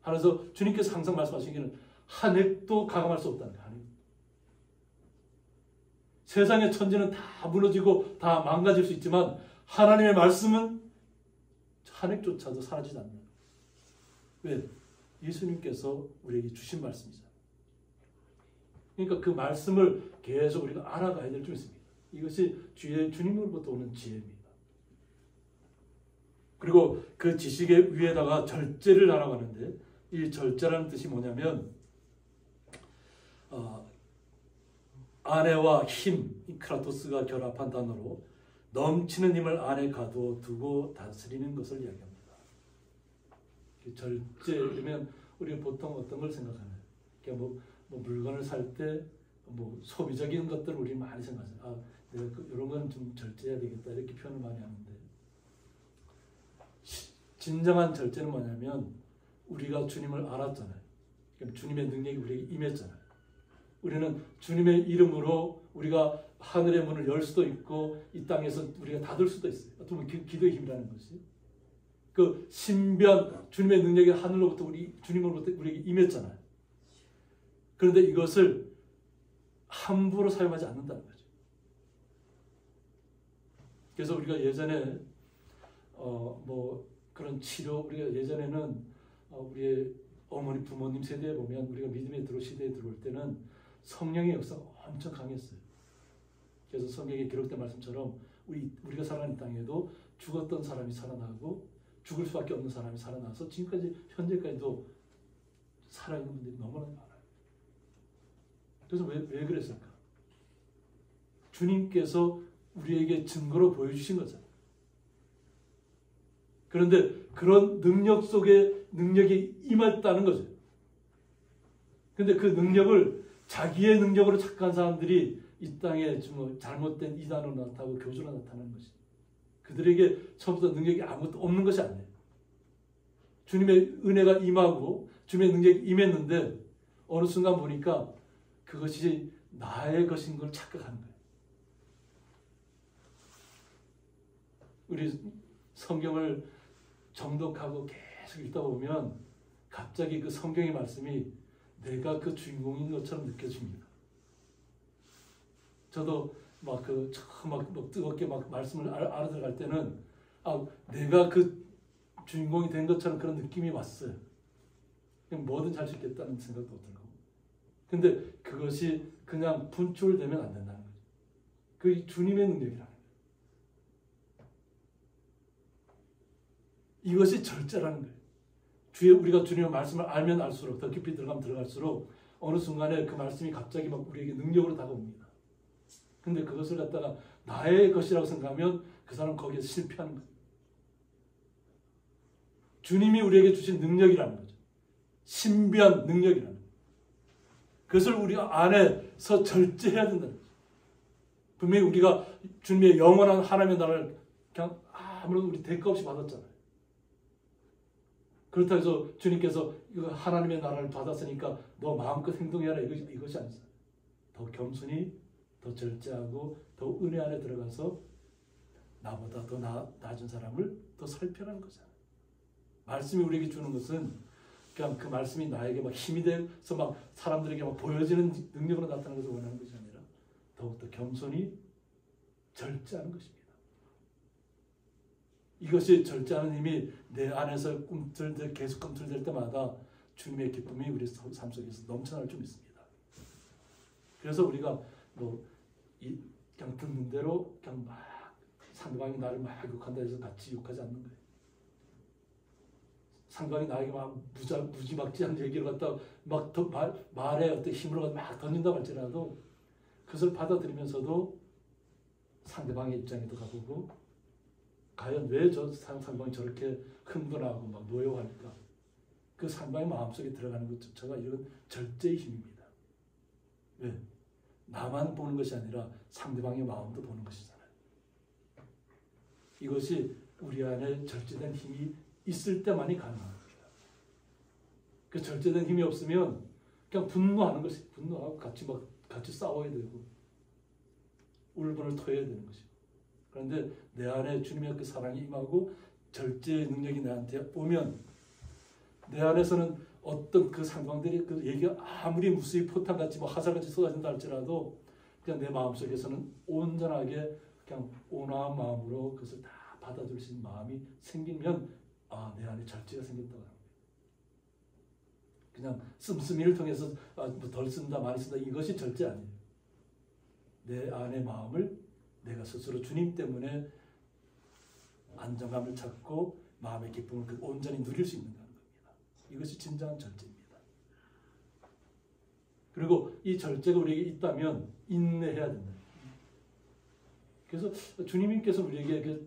그래서 주님께서 항상 말씀하시기는 한 획도 가감할 수 없다는 거예요. 세상의 천지는 다 무너지고 다 망가질 수 있지만 하나님의 말씀은 한 획조차도 사라지지 않는 거예요. 왜? 예수님께서 우리에게 주신 말씀이잖아요. 그러니까 그 말씀을 계속 우리가 알아가야 될 줄 있습니다. 이것이 주님으로부터 오는 지혜입니다. 그리고 그 지식의 위에다가 절제를 하라고 하는데 이 절제라는 뜻이 뭐냐면 아내와 힘, 이 크라토스가 결합한 단어로 넘치는 힘을 안에 가두고 다스리는 것을 이야기합니다. 절제면 우리가 보통 어떤 걸 생각하나요? 그러니까 뭐 물건을 살 때 뭐 소비적인 것들을 우리 많이 생각하죠. 내가 이런 건 좀 절제해야 되겠다 이렇게 표현을 많이 하는데 진정한 절제는 뭐냐면 우리가 주님을 알았잖아요. 그럼 주님의 능력이 우리에게 임했잖아요. 우리는 주님의 이름으로 우리가 하늘의 문을 열 수도 있고 이 땅에서 우리가 닫을 수도 있어요. 어떻게 보면 기도의 힘이라는 것이. 그 신비한 주님의 능력이 하늘로부터 주님으로부터 우리에게 임했잖아요. 그런데 이것을 함부로 사용하지 않는다는 거죠. 그래서 우리가 예전에 뭐 그런 치료, 우리가 예전에는 우리의 어머니 부모님 세대에 보면 우리가 믿음의 시대에 들어올 때는 성령의 역사가 엄청 강했어요. 그래서 성경에 기록된 말씀처럼 우리가 살아가는 땅에도 죽었던 사람이 살아나고 죽을 수밖에 없는 사람이 살아나서 지금까지 현재까지도 살아있는 분들이 너무나 많아요. 그래서 왜 그랬을까? 주님께서 우리에게 증거로 보여주신 거잖아요. 그런데 그런 능력 속에 능력이 임했다는 거죠. 그런데 그 능력을 자기의 능력으로 착각한 사람들이 이 땅에 잘못된 이단으로 나타나고 교주로 나타나는 것이, 그들에게 처음부터 능력이 아무것도 없는 것이 아니에요. 주님의 은혜가 임하고 주님의 능력이 임했는데 어느 순간 보니까 그것이 나의 것인 걸 착각하는 거예요. 우리 성경을 정독하고 계속 읽다 보면 갑자기 그 성경의 말씀이 내가 그 주인공인 것처럼 느껴집니다. 저도 처음 뜨겁게 말씀을 알아들어갈 때는 내가 그 주인공이 된 것처럼 그런 느낌이 왔어요. 그냥 뭐든 잘 수 있겠다는 생각도 들고. 근데 그것이 그냥 분출되면 안 된다는 거죠. 그 주님의 능력이라는 거예요. 이것이 절제라는 거예요. 우리가 주님의 말씀을 알면 알수록, 더 깊이 들어가면 들어갈수록 어느 순간에 그 말씀이 갑자기 우리에게 능력으로 다가옵니다. 근데 그것을 갖다가 나의 것이라고 생각하면 그 사람은 거기에서 실패하는 거예요. 주님이 우리에게 주신 능력이라는 거죠. 신비한 능력이라는 거예요. 그것을 우리 안에서 절제해야 된다는 거죠. 분명히 우리가 주님의 영원한 하나님의 나라를 그냥 아무런 우리 대가 없이 받았잖아요. 그렇다고 해서 주님께서 하나님의 나라를 받았으니까 너 마음껏 행동해라 이것이 아니죠. 더 겸손히, 더 절제하고 더 은혜 안에 들어가서 나보다 더 낮은 사람을 더 살펴라는 거잖아요. 말씀이 우리에게 주는 것은 그냥 그 말씀이 나에게 힘이 돼서 사람들에게 보여지는 능력으로 나타나는 것을 원하는 것이 아니라 더욱더 겸손히 절제하는 것입니다. 이것이 절제하는 힘이 내 안에서 계속 꿈틀댈 때마다 주님의 기쁨이 우리 삶 속에서 넘쳐날 줄 믿습니다. 그래서 우리가 그냥 듣는 대로 그냥 상대방이 나를 욕한다 해서 같이 욕하지 않는 거예요. 상대방이 나에게 무지막지한 얘기를 갖다 말에 어떤 힘으로 던진다고 할지라도 그것을 받아들이면서도 상대방의 입장에도 가보고 과연 왜 저 상대방이 저렇게 흥분하고 노여워할까? 그 상대방의 마음속에 들어가는 것조차가 이런 절제의 힘입니다. 왜? 나만 보는 것이 아니라 상대방의 마음도 보는 것이잖아요. 이것이 우리 안에 절제된 힘이 있을 때만이 가능한 겁니다. 그 절제된 힘이 없으면 그냥 분노하는 것이, 분노하고 같이 싸워야 되고 울분을 토해야 되는 것이고. 그런데 내 안에 주님의 그 사랑이 임하고 절제의 능력이 나한테 오면 내 안에서는 어떤 그 상황들이 그 얘기가 아무리 무수히 포탄같이 화살같이 쏟아진다 할지라도 그냥 내 마음속에서는 온전하게 그냥 온화한 마음으로 그것을 다 받아줄 수 있는 마음이 생기면 내 안에 절제가 생겼다고 합니다. 그냥 씀씀이를 통해서 덜 쓴다 많이 쓴다 이것이 절제 아니에요. 내 안의 마음을 내가 스스로 주님 때문에 안정감을 찾고 마음의 기쁨을 온전히 누릴 수 있는 겁니다. 이것이 진정한 절제입니다. 그리고 이 절제가 우리에게 있다면 인내해야 된다. 그래서 주님께서 우리에게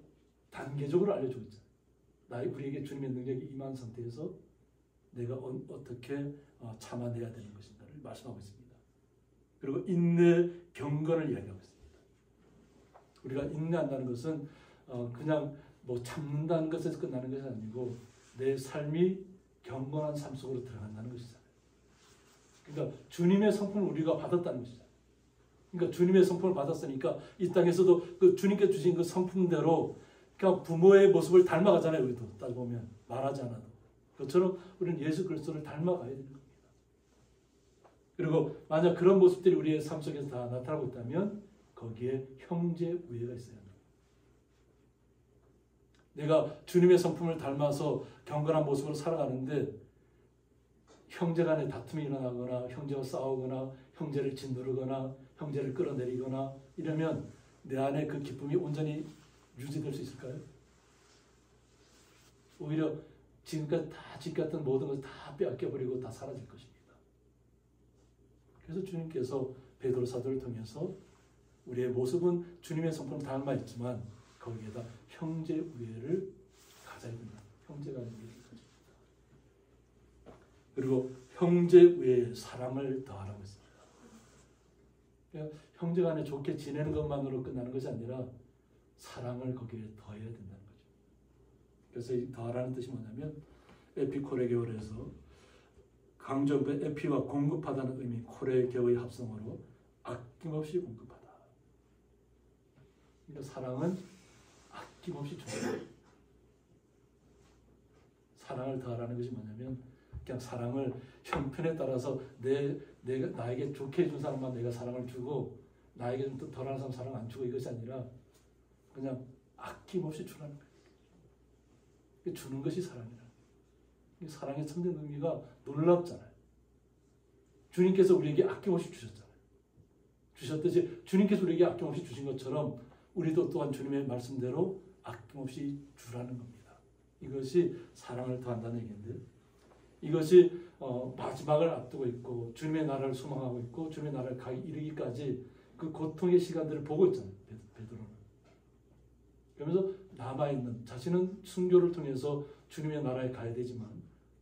단계적으로 알려주고 있잖아요. 우리에게 주님의 능력이 임한 상태에서 내가 어떻게 참아내야 되는 것인가를 말씀하고 있습니다. 그리고 인내, 경건을 이야기하고 있습니다. 우리가 인내한다는 것은 그냥 참는다는 것에서 끝나는 것이 아니고 내 삶이 경건한 삶 속으로 들어간다는 것이잖아요. 그러니까 주님의 성품을 우리가 받았다는 것이잖아요. 그러니까 주님의 성품을 받았으니까 이 땅에서도 그 주님께 주신 그 성품대로 그러니까 부모의 모습을 닮아가잖아요. 우리도 따져 보면 말하지 않아도. 그것처럼 우리는 예수 그리스도를 닮아가야 되는 겁니다. 그리고 만약 그런 모습들이 우리의 삶 속에서 다 나타나고 있다면 거기에 형제 우애가 있어야 합니다. 내가 주님의 성품을 닮아서 경건한 모습으로 살아가는데 형제 간에 다툼이 일어나거나 형제와 싸우거나 형제를 짓누르거나 형제를 끌어내리거나 이러면 내 안에 그 기쁨이 온전히 유지될 수 있을까요? 오히려 지금까지 다 지켰던 모든 것을 다 빼앗겨버리고 다 사라질 것입니다. 그래서 주님께서 베드로 사도를 통해서 우리의 모습은 주님의 성품을 닮아 있지만 거기에다 형제 우애를 가져야 된다. 형제 간의 우애를 가집니다. 그리고 형제 우애에 사랑을 더하라고 했습니다. 그러니까 형제 간에 좋게 지내는 것만으로 끝나는 것이 아니라 사랑을 거기에 더해야 된다는 거죠. 그래서 이 더하라는 뜻이 뭐냐면 에피코레게어에서 강조의 에피와 공급하다는 의미 코레게어의 합성어로 아낌없이 공급하다. 그러니까 사랑은 아낌없이 주는 사랑을 더하라는 것이 뭐냐면 그냥 사랑을 형편에 따라서 내가 나에게 좋게 해준 사람만 내가 사랑을 주고 나에게 좀 덜한 사람 사랑 안 주고 이것이 아니라 그냥 아낌없이 주라는 거예요. 주는 것이 사랑이라. 사랑의 참된 의미가 놀랍잖아요. 주님께서 우리에게 아낌없이 주셨잖아요. 주셨듯이 주님께서 우리에게 아낌없이 주신 것처럼 우리도 또한 주님의 말씀대로 아낌없이 주라는 겁니다. 이것이 사랑을 더한다는 얘기인데 이것이 마지막을 앞두고 있고 주님의 나라를 소망하고 있고 주님의 나라를 이르기까지 그 고통의 시간들을 보고 있잖아요. 베드로는. 그러면서 남아있는 자신은 순교를 통해서 주님의 나라에 가야 되지만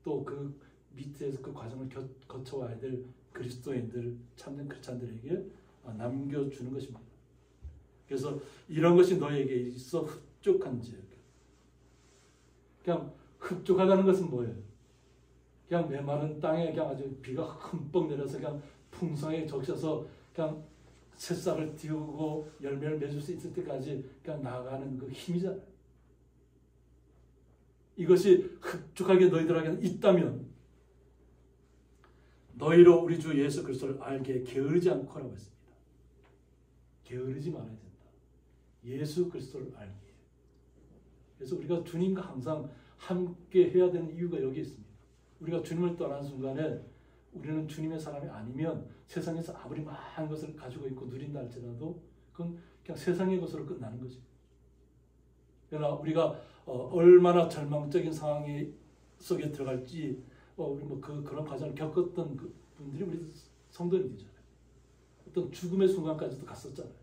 또 그 밑에서 그 과정을 거쳐와야 될 그리스도인들 참된 크리스찬들에게 남겨주는 것입니다. 그래서 이런 것이 너에게 있어 흡족한지 그냥 흡족하다는 것은 뭐예요? 그냥 메마른 땅에 그냥 아주 비가 흠뻑 내려서 그냥 풍성하게 적셔서 그냥 새싹을 띄우고 열매를 맺을 수 있을 때까지 그냥 나아가는 그 힘이잖아요. 이것이 흡족하게 너희들에게 있다면 너희로 우리 주 예수 그리스도를 알게 게으르지 않고라고 했습니다. 게으르지 말아야 된다. 예수 그리스도를 알기에. 그래서 우리가 주님과 항상 함께 해야 되는 이유가 여기 있습니다. 우리가 주님을 떠난 순간에 우리는 주님의 사람이 아니면 세상에서 아무리 많은 것을 가지고 있고 누린다 할지라도 그건 그냥 세상의 것으로 끝나는 거지. 그러나 우리가 얼마나 절망적인 상황 속에 들어갈지 우리 그런 과정을 겪었던 그 분들이 우리 성도님들이잖아요. 어떤 죽음의 순간까지도 갔었잖아요.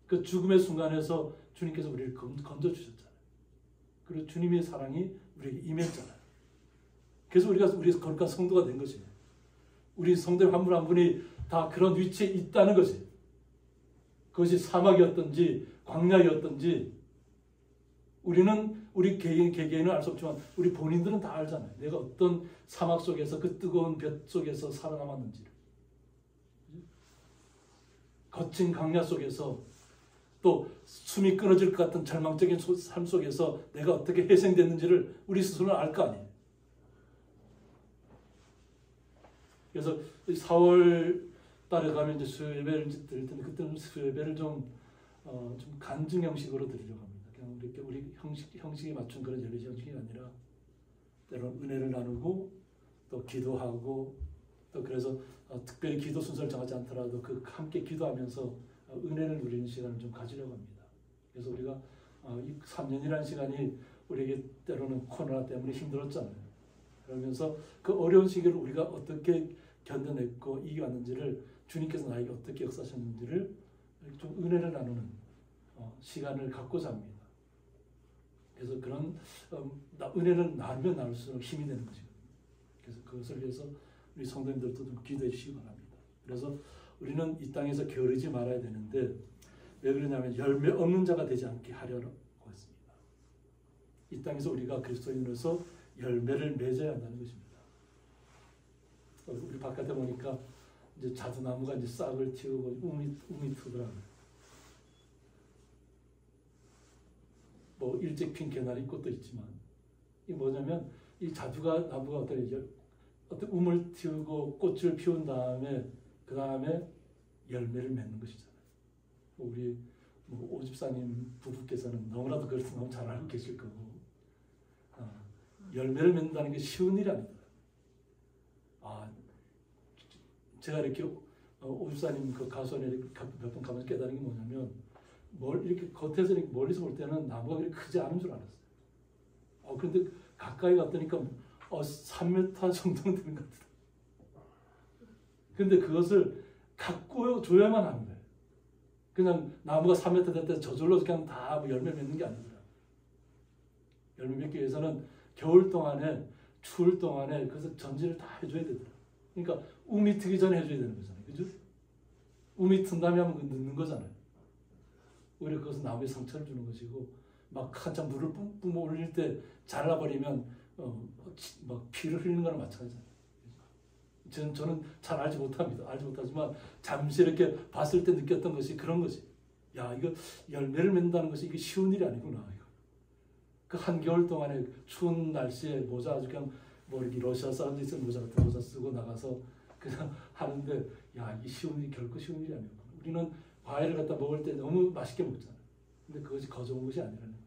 그 죽음의 순간에서 주님께서 우리를 건져주셨잖아요. 그리고 주님의 사랑이 우리에게 임했잖아요. 그래서 우리가 거룩한 성도가 된 것이에요. 우리 성도님 한 분 한 분이 다 그런 위치에 있다는 것이에요. 그것이 사막이었든지 광야였든지 우리는 우리 개개인은 알 수 없지만 우리 본인들은 다 알잖아요. 내가 어떤 사막 속에서 그 뜨거운 볕 속에서 살아남았는지를. 거친 강야 속에서 또 숨이 끊어질 것 같은 절망적인 삶 속에서 내가 어떻게 희생됐는지를 우리 스스로는 알 거 아니에요. 그래서 4월 달에 가면 이제 수요예배를 드릴 텐데 그때는 수요예배를 좀 간증 형식으로 드리려고 합니다. 그냥 우리 형식에 맞춘 그런 예배 형식이 아니라 때로는 은혜를 나누고 또 기도하고 또 그래서 특별히 기도 순서를 정하지 않더라도 그 함께 기도하면서 은혜를 누리는 시간을 좀 가지려고 합니다. 그래서 우리가 이 3년이라는 시간이 우리에게 때로는 코로나 때문에 힘들었잖아요. 그러면서 그 어려운 시기를 우리가 어떻게 견뎌냈고 이겨왔는지를 주님께서 나에게 어떻게 역사하셨는지를 좀 은혜를 나누는 시간을 갖고자 합니다. 그래서 그런 은혜를 나누면 나눌수록 힘이 되는 것이거든요. 그래서 그것을 위해서 우리 성도님들도 좀 기도해 주시기 바랍니다. 그래서 우리는 이 땅에서 게으르지 말아야 되는데 왜 그러냐면 열매 없는 자가 되지 않게 하려고 했습니다. 이 땅에서 우리가 그리스도인으로서 열매를 맺어야 한다는 것입니다. 우리 바깥에 보니까 이제 자두나무가 이제 싹을 틔우고 웅이 트더라고요. 뭐 일찍 핀 개나리 꽃도 있지만 이 뭐냐면 이 자두가 나무가 어떤 움을 틔우고 꽃을 피운 다음에 그 다음에 열매를 맺는 것이잖아요. 우리 오집사님 부부께서는 너무나도 그것을 너무 잘 알고 계실 거고 열매를 맺는다는 게 쉬운 일이 아니다. 제가 이렇게 오집사님 그 가수원에 몇 번 가면서 깨달은 게 뭐냐면 이렇게 겉에서 이렇게 멀리서 볼 때는 나무가 그렇게 크지 않은 줄 알았어요. 그런데 가까이 갔더니까 3m 정도는 되는 것 같아요. 근데 그것을 갖고 줘야만 하는 거예요. 그냥 나무가 3m 될 때 저절로 그냥 다 열매 맺는 게 아니더라. 열매 맺기 위해서는 겨울 동안에 추울 동안에 그래서 전지를 다 해줘야 되더라. 그러니까 움이 트기 전에 해줘야 되는 거잖아요. 그죠? 움이 튼 다음에 하면 늦는 거잖아요. 오히려 그것은 나무에 상처를 주는 것이고 막 한참 물을 뿜뿜 올릴 때 잘라버리면 막 피를 흘리는 거랑 마찬가지잖아요. 저는 잘 알지 못합니다. 알지 못하지만 잠시 이렇게 봤을 때 느꼈던 것이 그런 거지. 야, 이거 열매를 맺는다는 것이 이게 쉬운 일이 아니구나. 이거. 그 한겨울 동안에 추운 날씨에 모자 아주 그냥 뭐 이렇게 러시아 사람들이 쓰는 모자 같은 모자 쓰고 나가서 그냥 하는데 야, 이게 쉬운 일이 결코 쉬운 일이 아니구나. 우리는 과일을 갖다 먹을 때 너무 맛있게 먹잖아요. 근데 그것이 거저온 것이 아니라는 거예요.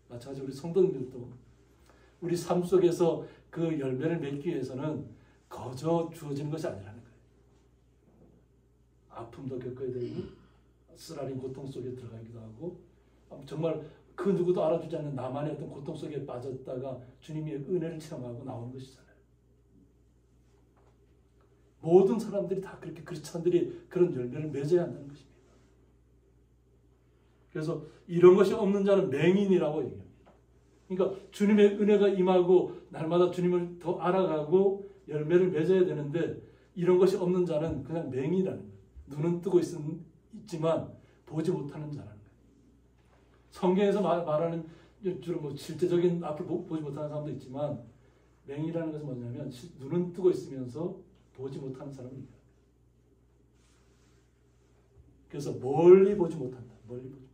마찬가지로 우리 성도님들도 우리 삶 속에서 그 열매를 맺기 위해서는 거저 주어지는 것이 아니라는 거예요. 아픔도 겪어야 되고 쓰라린 고통 속에 들어가기도 하고 정말 그 누구도 알아주지 않는 나만의 어떤 고통 속에 빠졌다가 주님의 은혜를 체험하고 나오는 것이잖아요. 모든 사람들이 다 그렇게 크리스찬들이 그런 열매를 맺어야 한다는 것입니다. 그래서 이런 것이 없는 자는 맹인이라고 얘기합니다. 그러니까 주님의 은혜가 임하고 날마다 주님을 더 알아가고 열매를 맺어야 되는데 이런 것이 없는 자는 그냥 맹인이라는 거예요. 눈은 뜨고 있지만 보지 못하는 자라는 거예요. 성경에서 말하는 주로 뭐 실제적인 앞을 보지 못하는 사람도 있지만 맹인이라는 것은 뭐냐면 눈은 뜨고 있으면서 보지 못하는 사람입니다. 그래서 멀리 보지 못한다. 멀리 보지 못한다.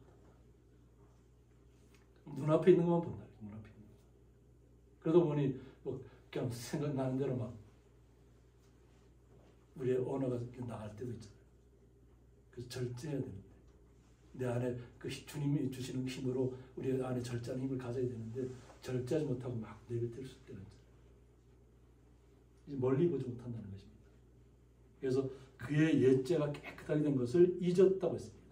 눈앞에 있는 것만 본다. 눈앞에 있는 것. 그러다 보니 뭐 그냥 생각나는 대로 막 우리의 언어가 나갈 때도 있잖아요. 그래서 절제해야 되는데 내 안에 그 주님이 주시는 힘으로 우리 안에 절제하는 힘을 가져야 되는데 절제하지 못하고 막 내뱉을 수 때는 이제 멀리 보지 못한다는 것입니다. 그래서 그의 옛죄가 깨끗하게 된 것을 잊었다고 했습니다.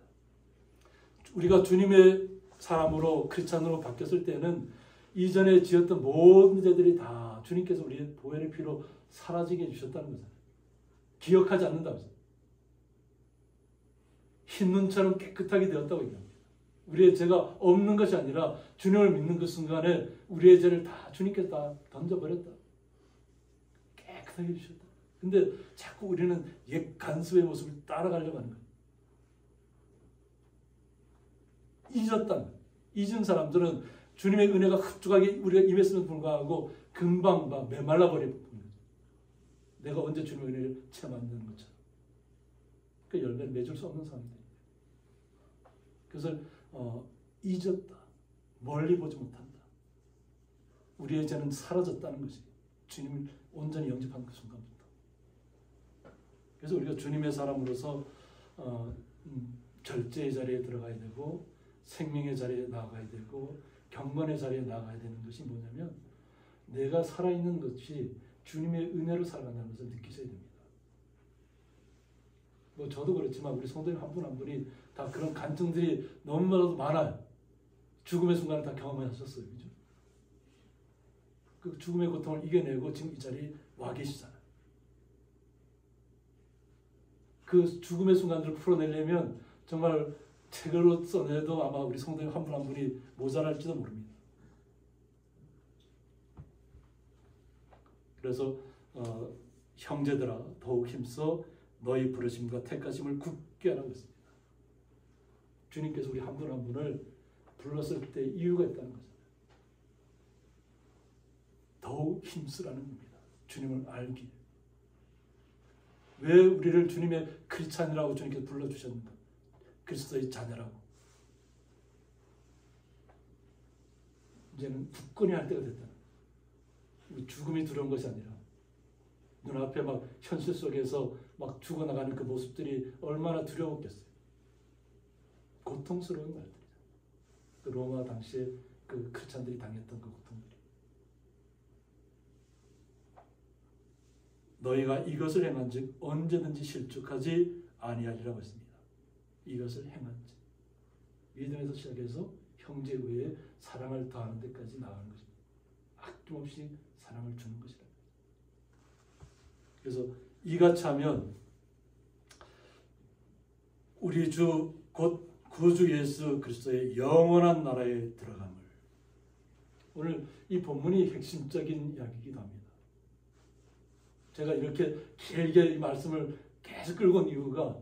우리가 주님의 사람으로 크리스찬으로 바뀌었을 때는 이전에 지었던 모든 죄들이 다 주님께서 우리의 보혈의 피로 사라지게 해주셨다는 거잖아요. 기억하지 않는다고 했어요. 흰 눈처럼 깨끗하게 되었다고 얘기합니다. 우리의 죄가 없는 것이 아니라 주님을 믿는 그 순간에 우리의 죄를 다 주님께서 다 던져버렸다. 깨끗하게 해주셨다. 근데 자꾸 우리는 옛 간수의 모습을 따라가려고 하는 거예요. 잊었다는 거예요. 잊은 사람들은 주님의 은혜가 흡족하게 우리가 임했음에도 불구하고 금방 막 메말라 버리는 거예요. 내가 언제 주님의 은혜를 체험하는 것처럼. 그 열매를 맺을 수 없는 사람들. 그래서 잊었다. 멀리 보지 못한다. 우리의 죄는 사라졌다는 것이 주님을 온전히 영접한 그 순간부터. 그래서 우리가 주님의 사람으로서 절제의 자리에 들어가야 되고 생명의 자리에 나아가야 되고 경건의 자리에 나아가야 되는 것이 뭐냐면 내가 살아있는 것이 주님의 은혜로 살아간다는 것을 느끼셔야 됩니다. 뭐 저도 그렇지만 우리 성도님 한 분 한 분이 다 그런 간증들이 너무나도 많아요. 죽음의 순간을 다 경험하셨어요. 그죠? 그 죽음의 고통을 이겨내고 지금 이 자리에 와 계시잖아요. 그 죽음의 순간들을 풀어내려면 정말 책으로 써내도 아마 우리 성도님 한 분 한 분이 모자랄지도 모릅니다. 그래서 형제들아 더욱 힘써 너희 부르심과 택하심을 굳게 하라고 했습니다. 주님께서 우리 한 분 한 분을 불렀을 때 이유가 있다는 거잖아요. 더욱 힘쓰라는 겁니다. 주님을 알기에. 왜 우리를 주님의 크리스찬이라고 주님께서 불러주셨는가? 그리스도의 자녀라고. 이제는 굳건히 할 때가 됐다. 죽음이 두려운 것이 아니라 눈앞에 막 현실 속에서 막 죽어나가는 그 모습들이 얼마나 두려웠겠어요. 고통스러운 말들이죠. 그 로마 당시에 그 크리스찬들이 당했던 그 고통들이. 너희가 이것을 행한즉 언제든지 실족하지 아니하리라고 했습니다. 이것을 행한즉 믿음에서 시작해서 형제 외에 사랑을 더하는 데까지 나아가는 것입니다. 아낌없이 사랑을 주는 것이라. 그래서 이같이 하면 우리 주 곧 구주 예수 그리스도의 영원한 나라에 들어감을, 오늘 이 본문이 핵심적인 이야기이기도 합니다. 제가 이렇게 길게 이 말씀을 계속 끌고 온 이유가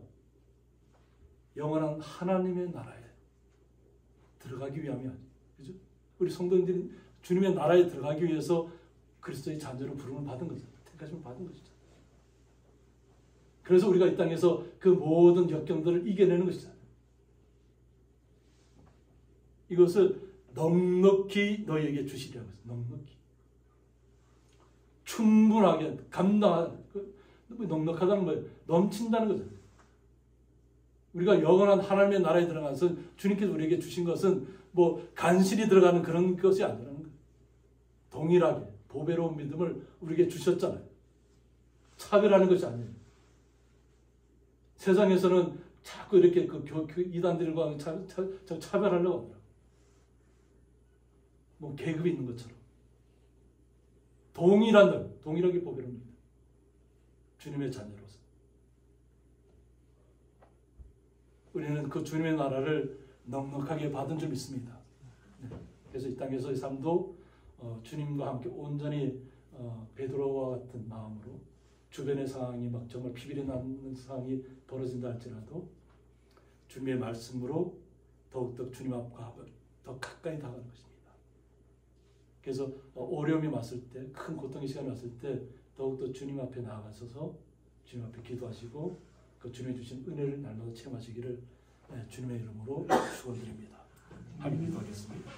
영원한 하나님의 나라에 들어가기 위함이 아니에요. 그죠? 우리 성도님들이 주님의 나라에 들어가기 위해서 그리스도의 자녀로 부름을 받은 거잖아요. 택하심을 받은 것이죠. 그래서 우리가 이 땅에서 그 모든 역경들을 이겨내는 것이잖아요. 이것을 넉넉히 너희에게 주시리라고 했어요. 넉넉히. 충분하게 감당하는, 넉넉하다는 거예요. 넘친다는 거잖아요. 우리가 영원한 하나님의 나라에 들어가서 주님께서 우리에게 주신 것은 뭐 간신히 들어가는 그런 것이 아니라는 거예요. 동일하게 보배로운 믿음을 우리에게 주셨잖아요. 차별하는 것이 아니에요. 세상에서는 자꾸 이렇게 그 이단들과 차별하려고 하더라고요. 뭐 계급이 있는 것처럼. 동일하게 보배롭니다. 주님의 자녀로서. 우리는 그 주님의 나라를 넉넉하게 받은 줄 믿습니다. 네. 그래서 이 땅에서의 삶도 주님과 함께 온전히 베드로와 같은 마음으로 주변의 상황이 막 정말 피비려 나는 상황이 벌어진다 할지라도 주님의 말씀으로 더욱더 주님 앞과 더 가까이 다가가는 것입니다. 그래서 어려움이 왔을 때, 큰 고통의 시간이 왔을 때 더욱더 주님 앞에 나아가셔서 주님 앞에 기도하시고 그 주님이 주신 은혜를 날마다 체험하시기를 주님의 이름으로 축원드립니다. 함께 기도하겠습니다.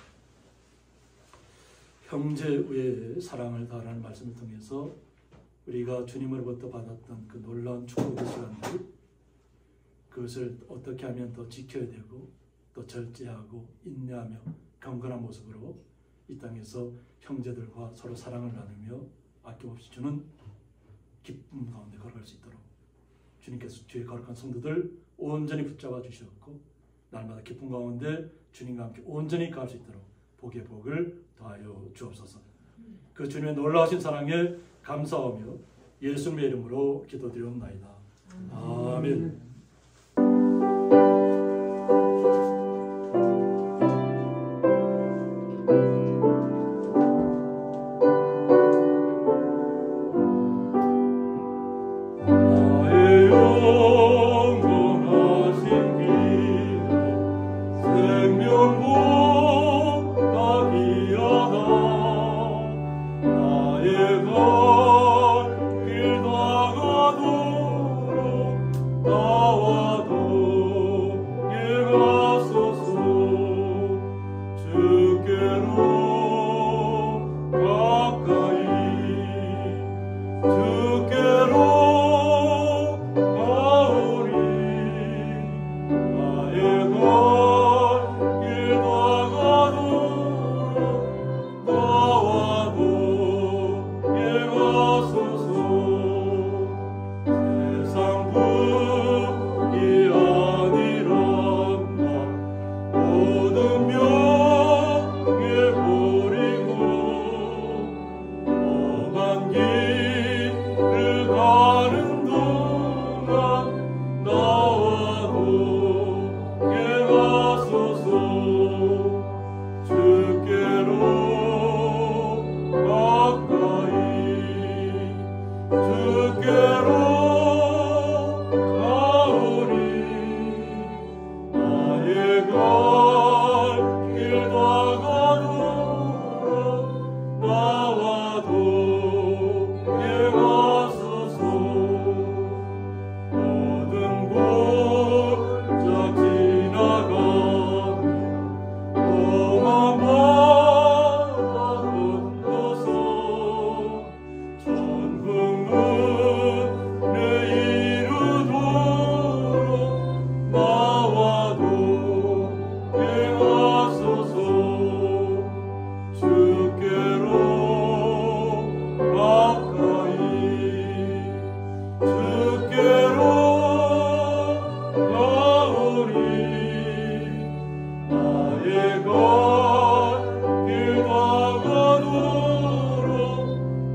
형제 외에 사랑을 다하라는 말씀을 통해서 우리가 주님으로부터 받았던 그 놀라운 축복의 시간들, 그것을 어떻게 하면 더 지켜야 되고 또 절제하고 인내하며 경건한 모습으로 이 땅에서 형제들과 서로 사랑을 나누며 아낌없이 주는 기쁨 가운데 걸어갈 수 있도록 주님께서 뒤에 거룩한 성도들 온전히 붙잡아 주셨고 날마다 기쁨 가운데 주님과 함께 온전히 가할 수 있도록 복의 복을 더하여 주옵소서. 그 주님의 놀라우신 사랑에 감사하며 예수님의 이름으로 기도드리옵나이다. 아멘. 나의 갈 길 다가도록 나의 것 기도하거도록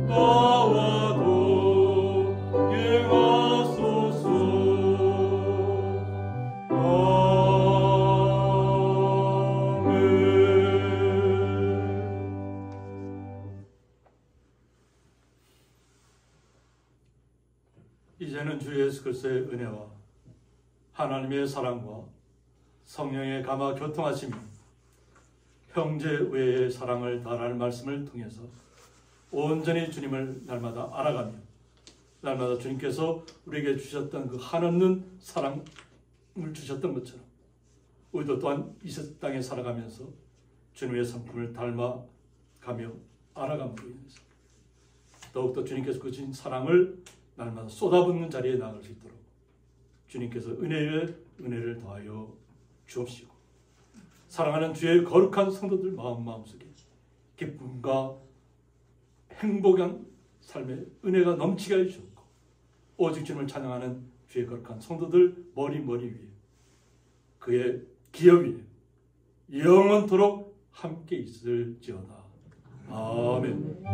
나와도 행하소서. 이제는 주 예수 그리스도의 은혜와 하나님의 사랑과 성령의 감화 교통하심이 형제 외의 사랑을 다하라는 말씀을 통해서 온전히 주님을 날마다 알아가며 날마다 주님께서 우리에게 주셨던 그 한없는 사랑을 주셨던 것처럼 우리도 또한 이 땅에 살아가면서 주님의 성품을 닮아가며 알아감으로 인해서 더욱더 주님께서 주신 사랑을 날마다 쏟아붓는 자리에 나갈 수 있도록 주님께서 은혜에 은혜를 더하여 주옵시고 사랑하는 주의 거룩한 성도들 마음속에 기쁨과 행복한 삶의 은혜가 넘치게 하여 주옵고 오직 주님을 찬양하는 주의 거룩한 성도들 머리 위에 그의 기업 위에 영원토록 함께 있을지어다. 아멘.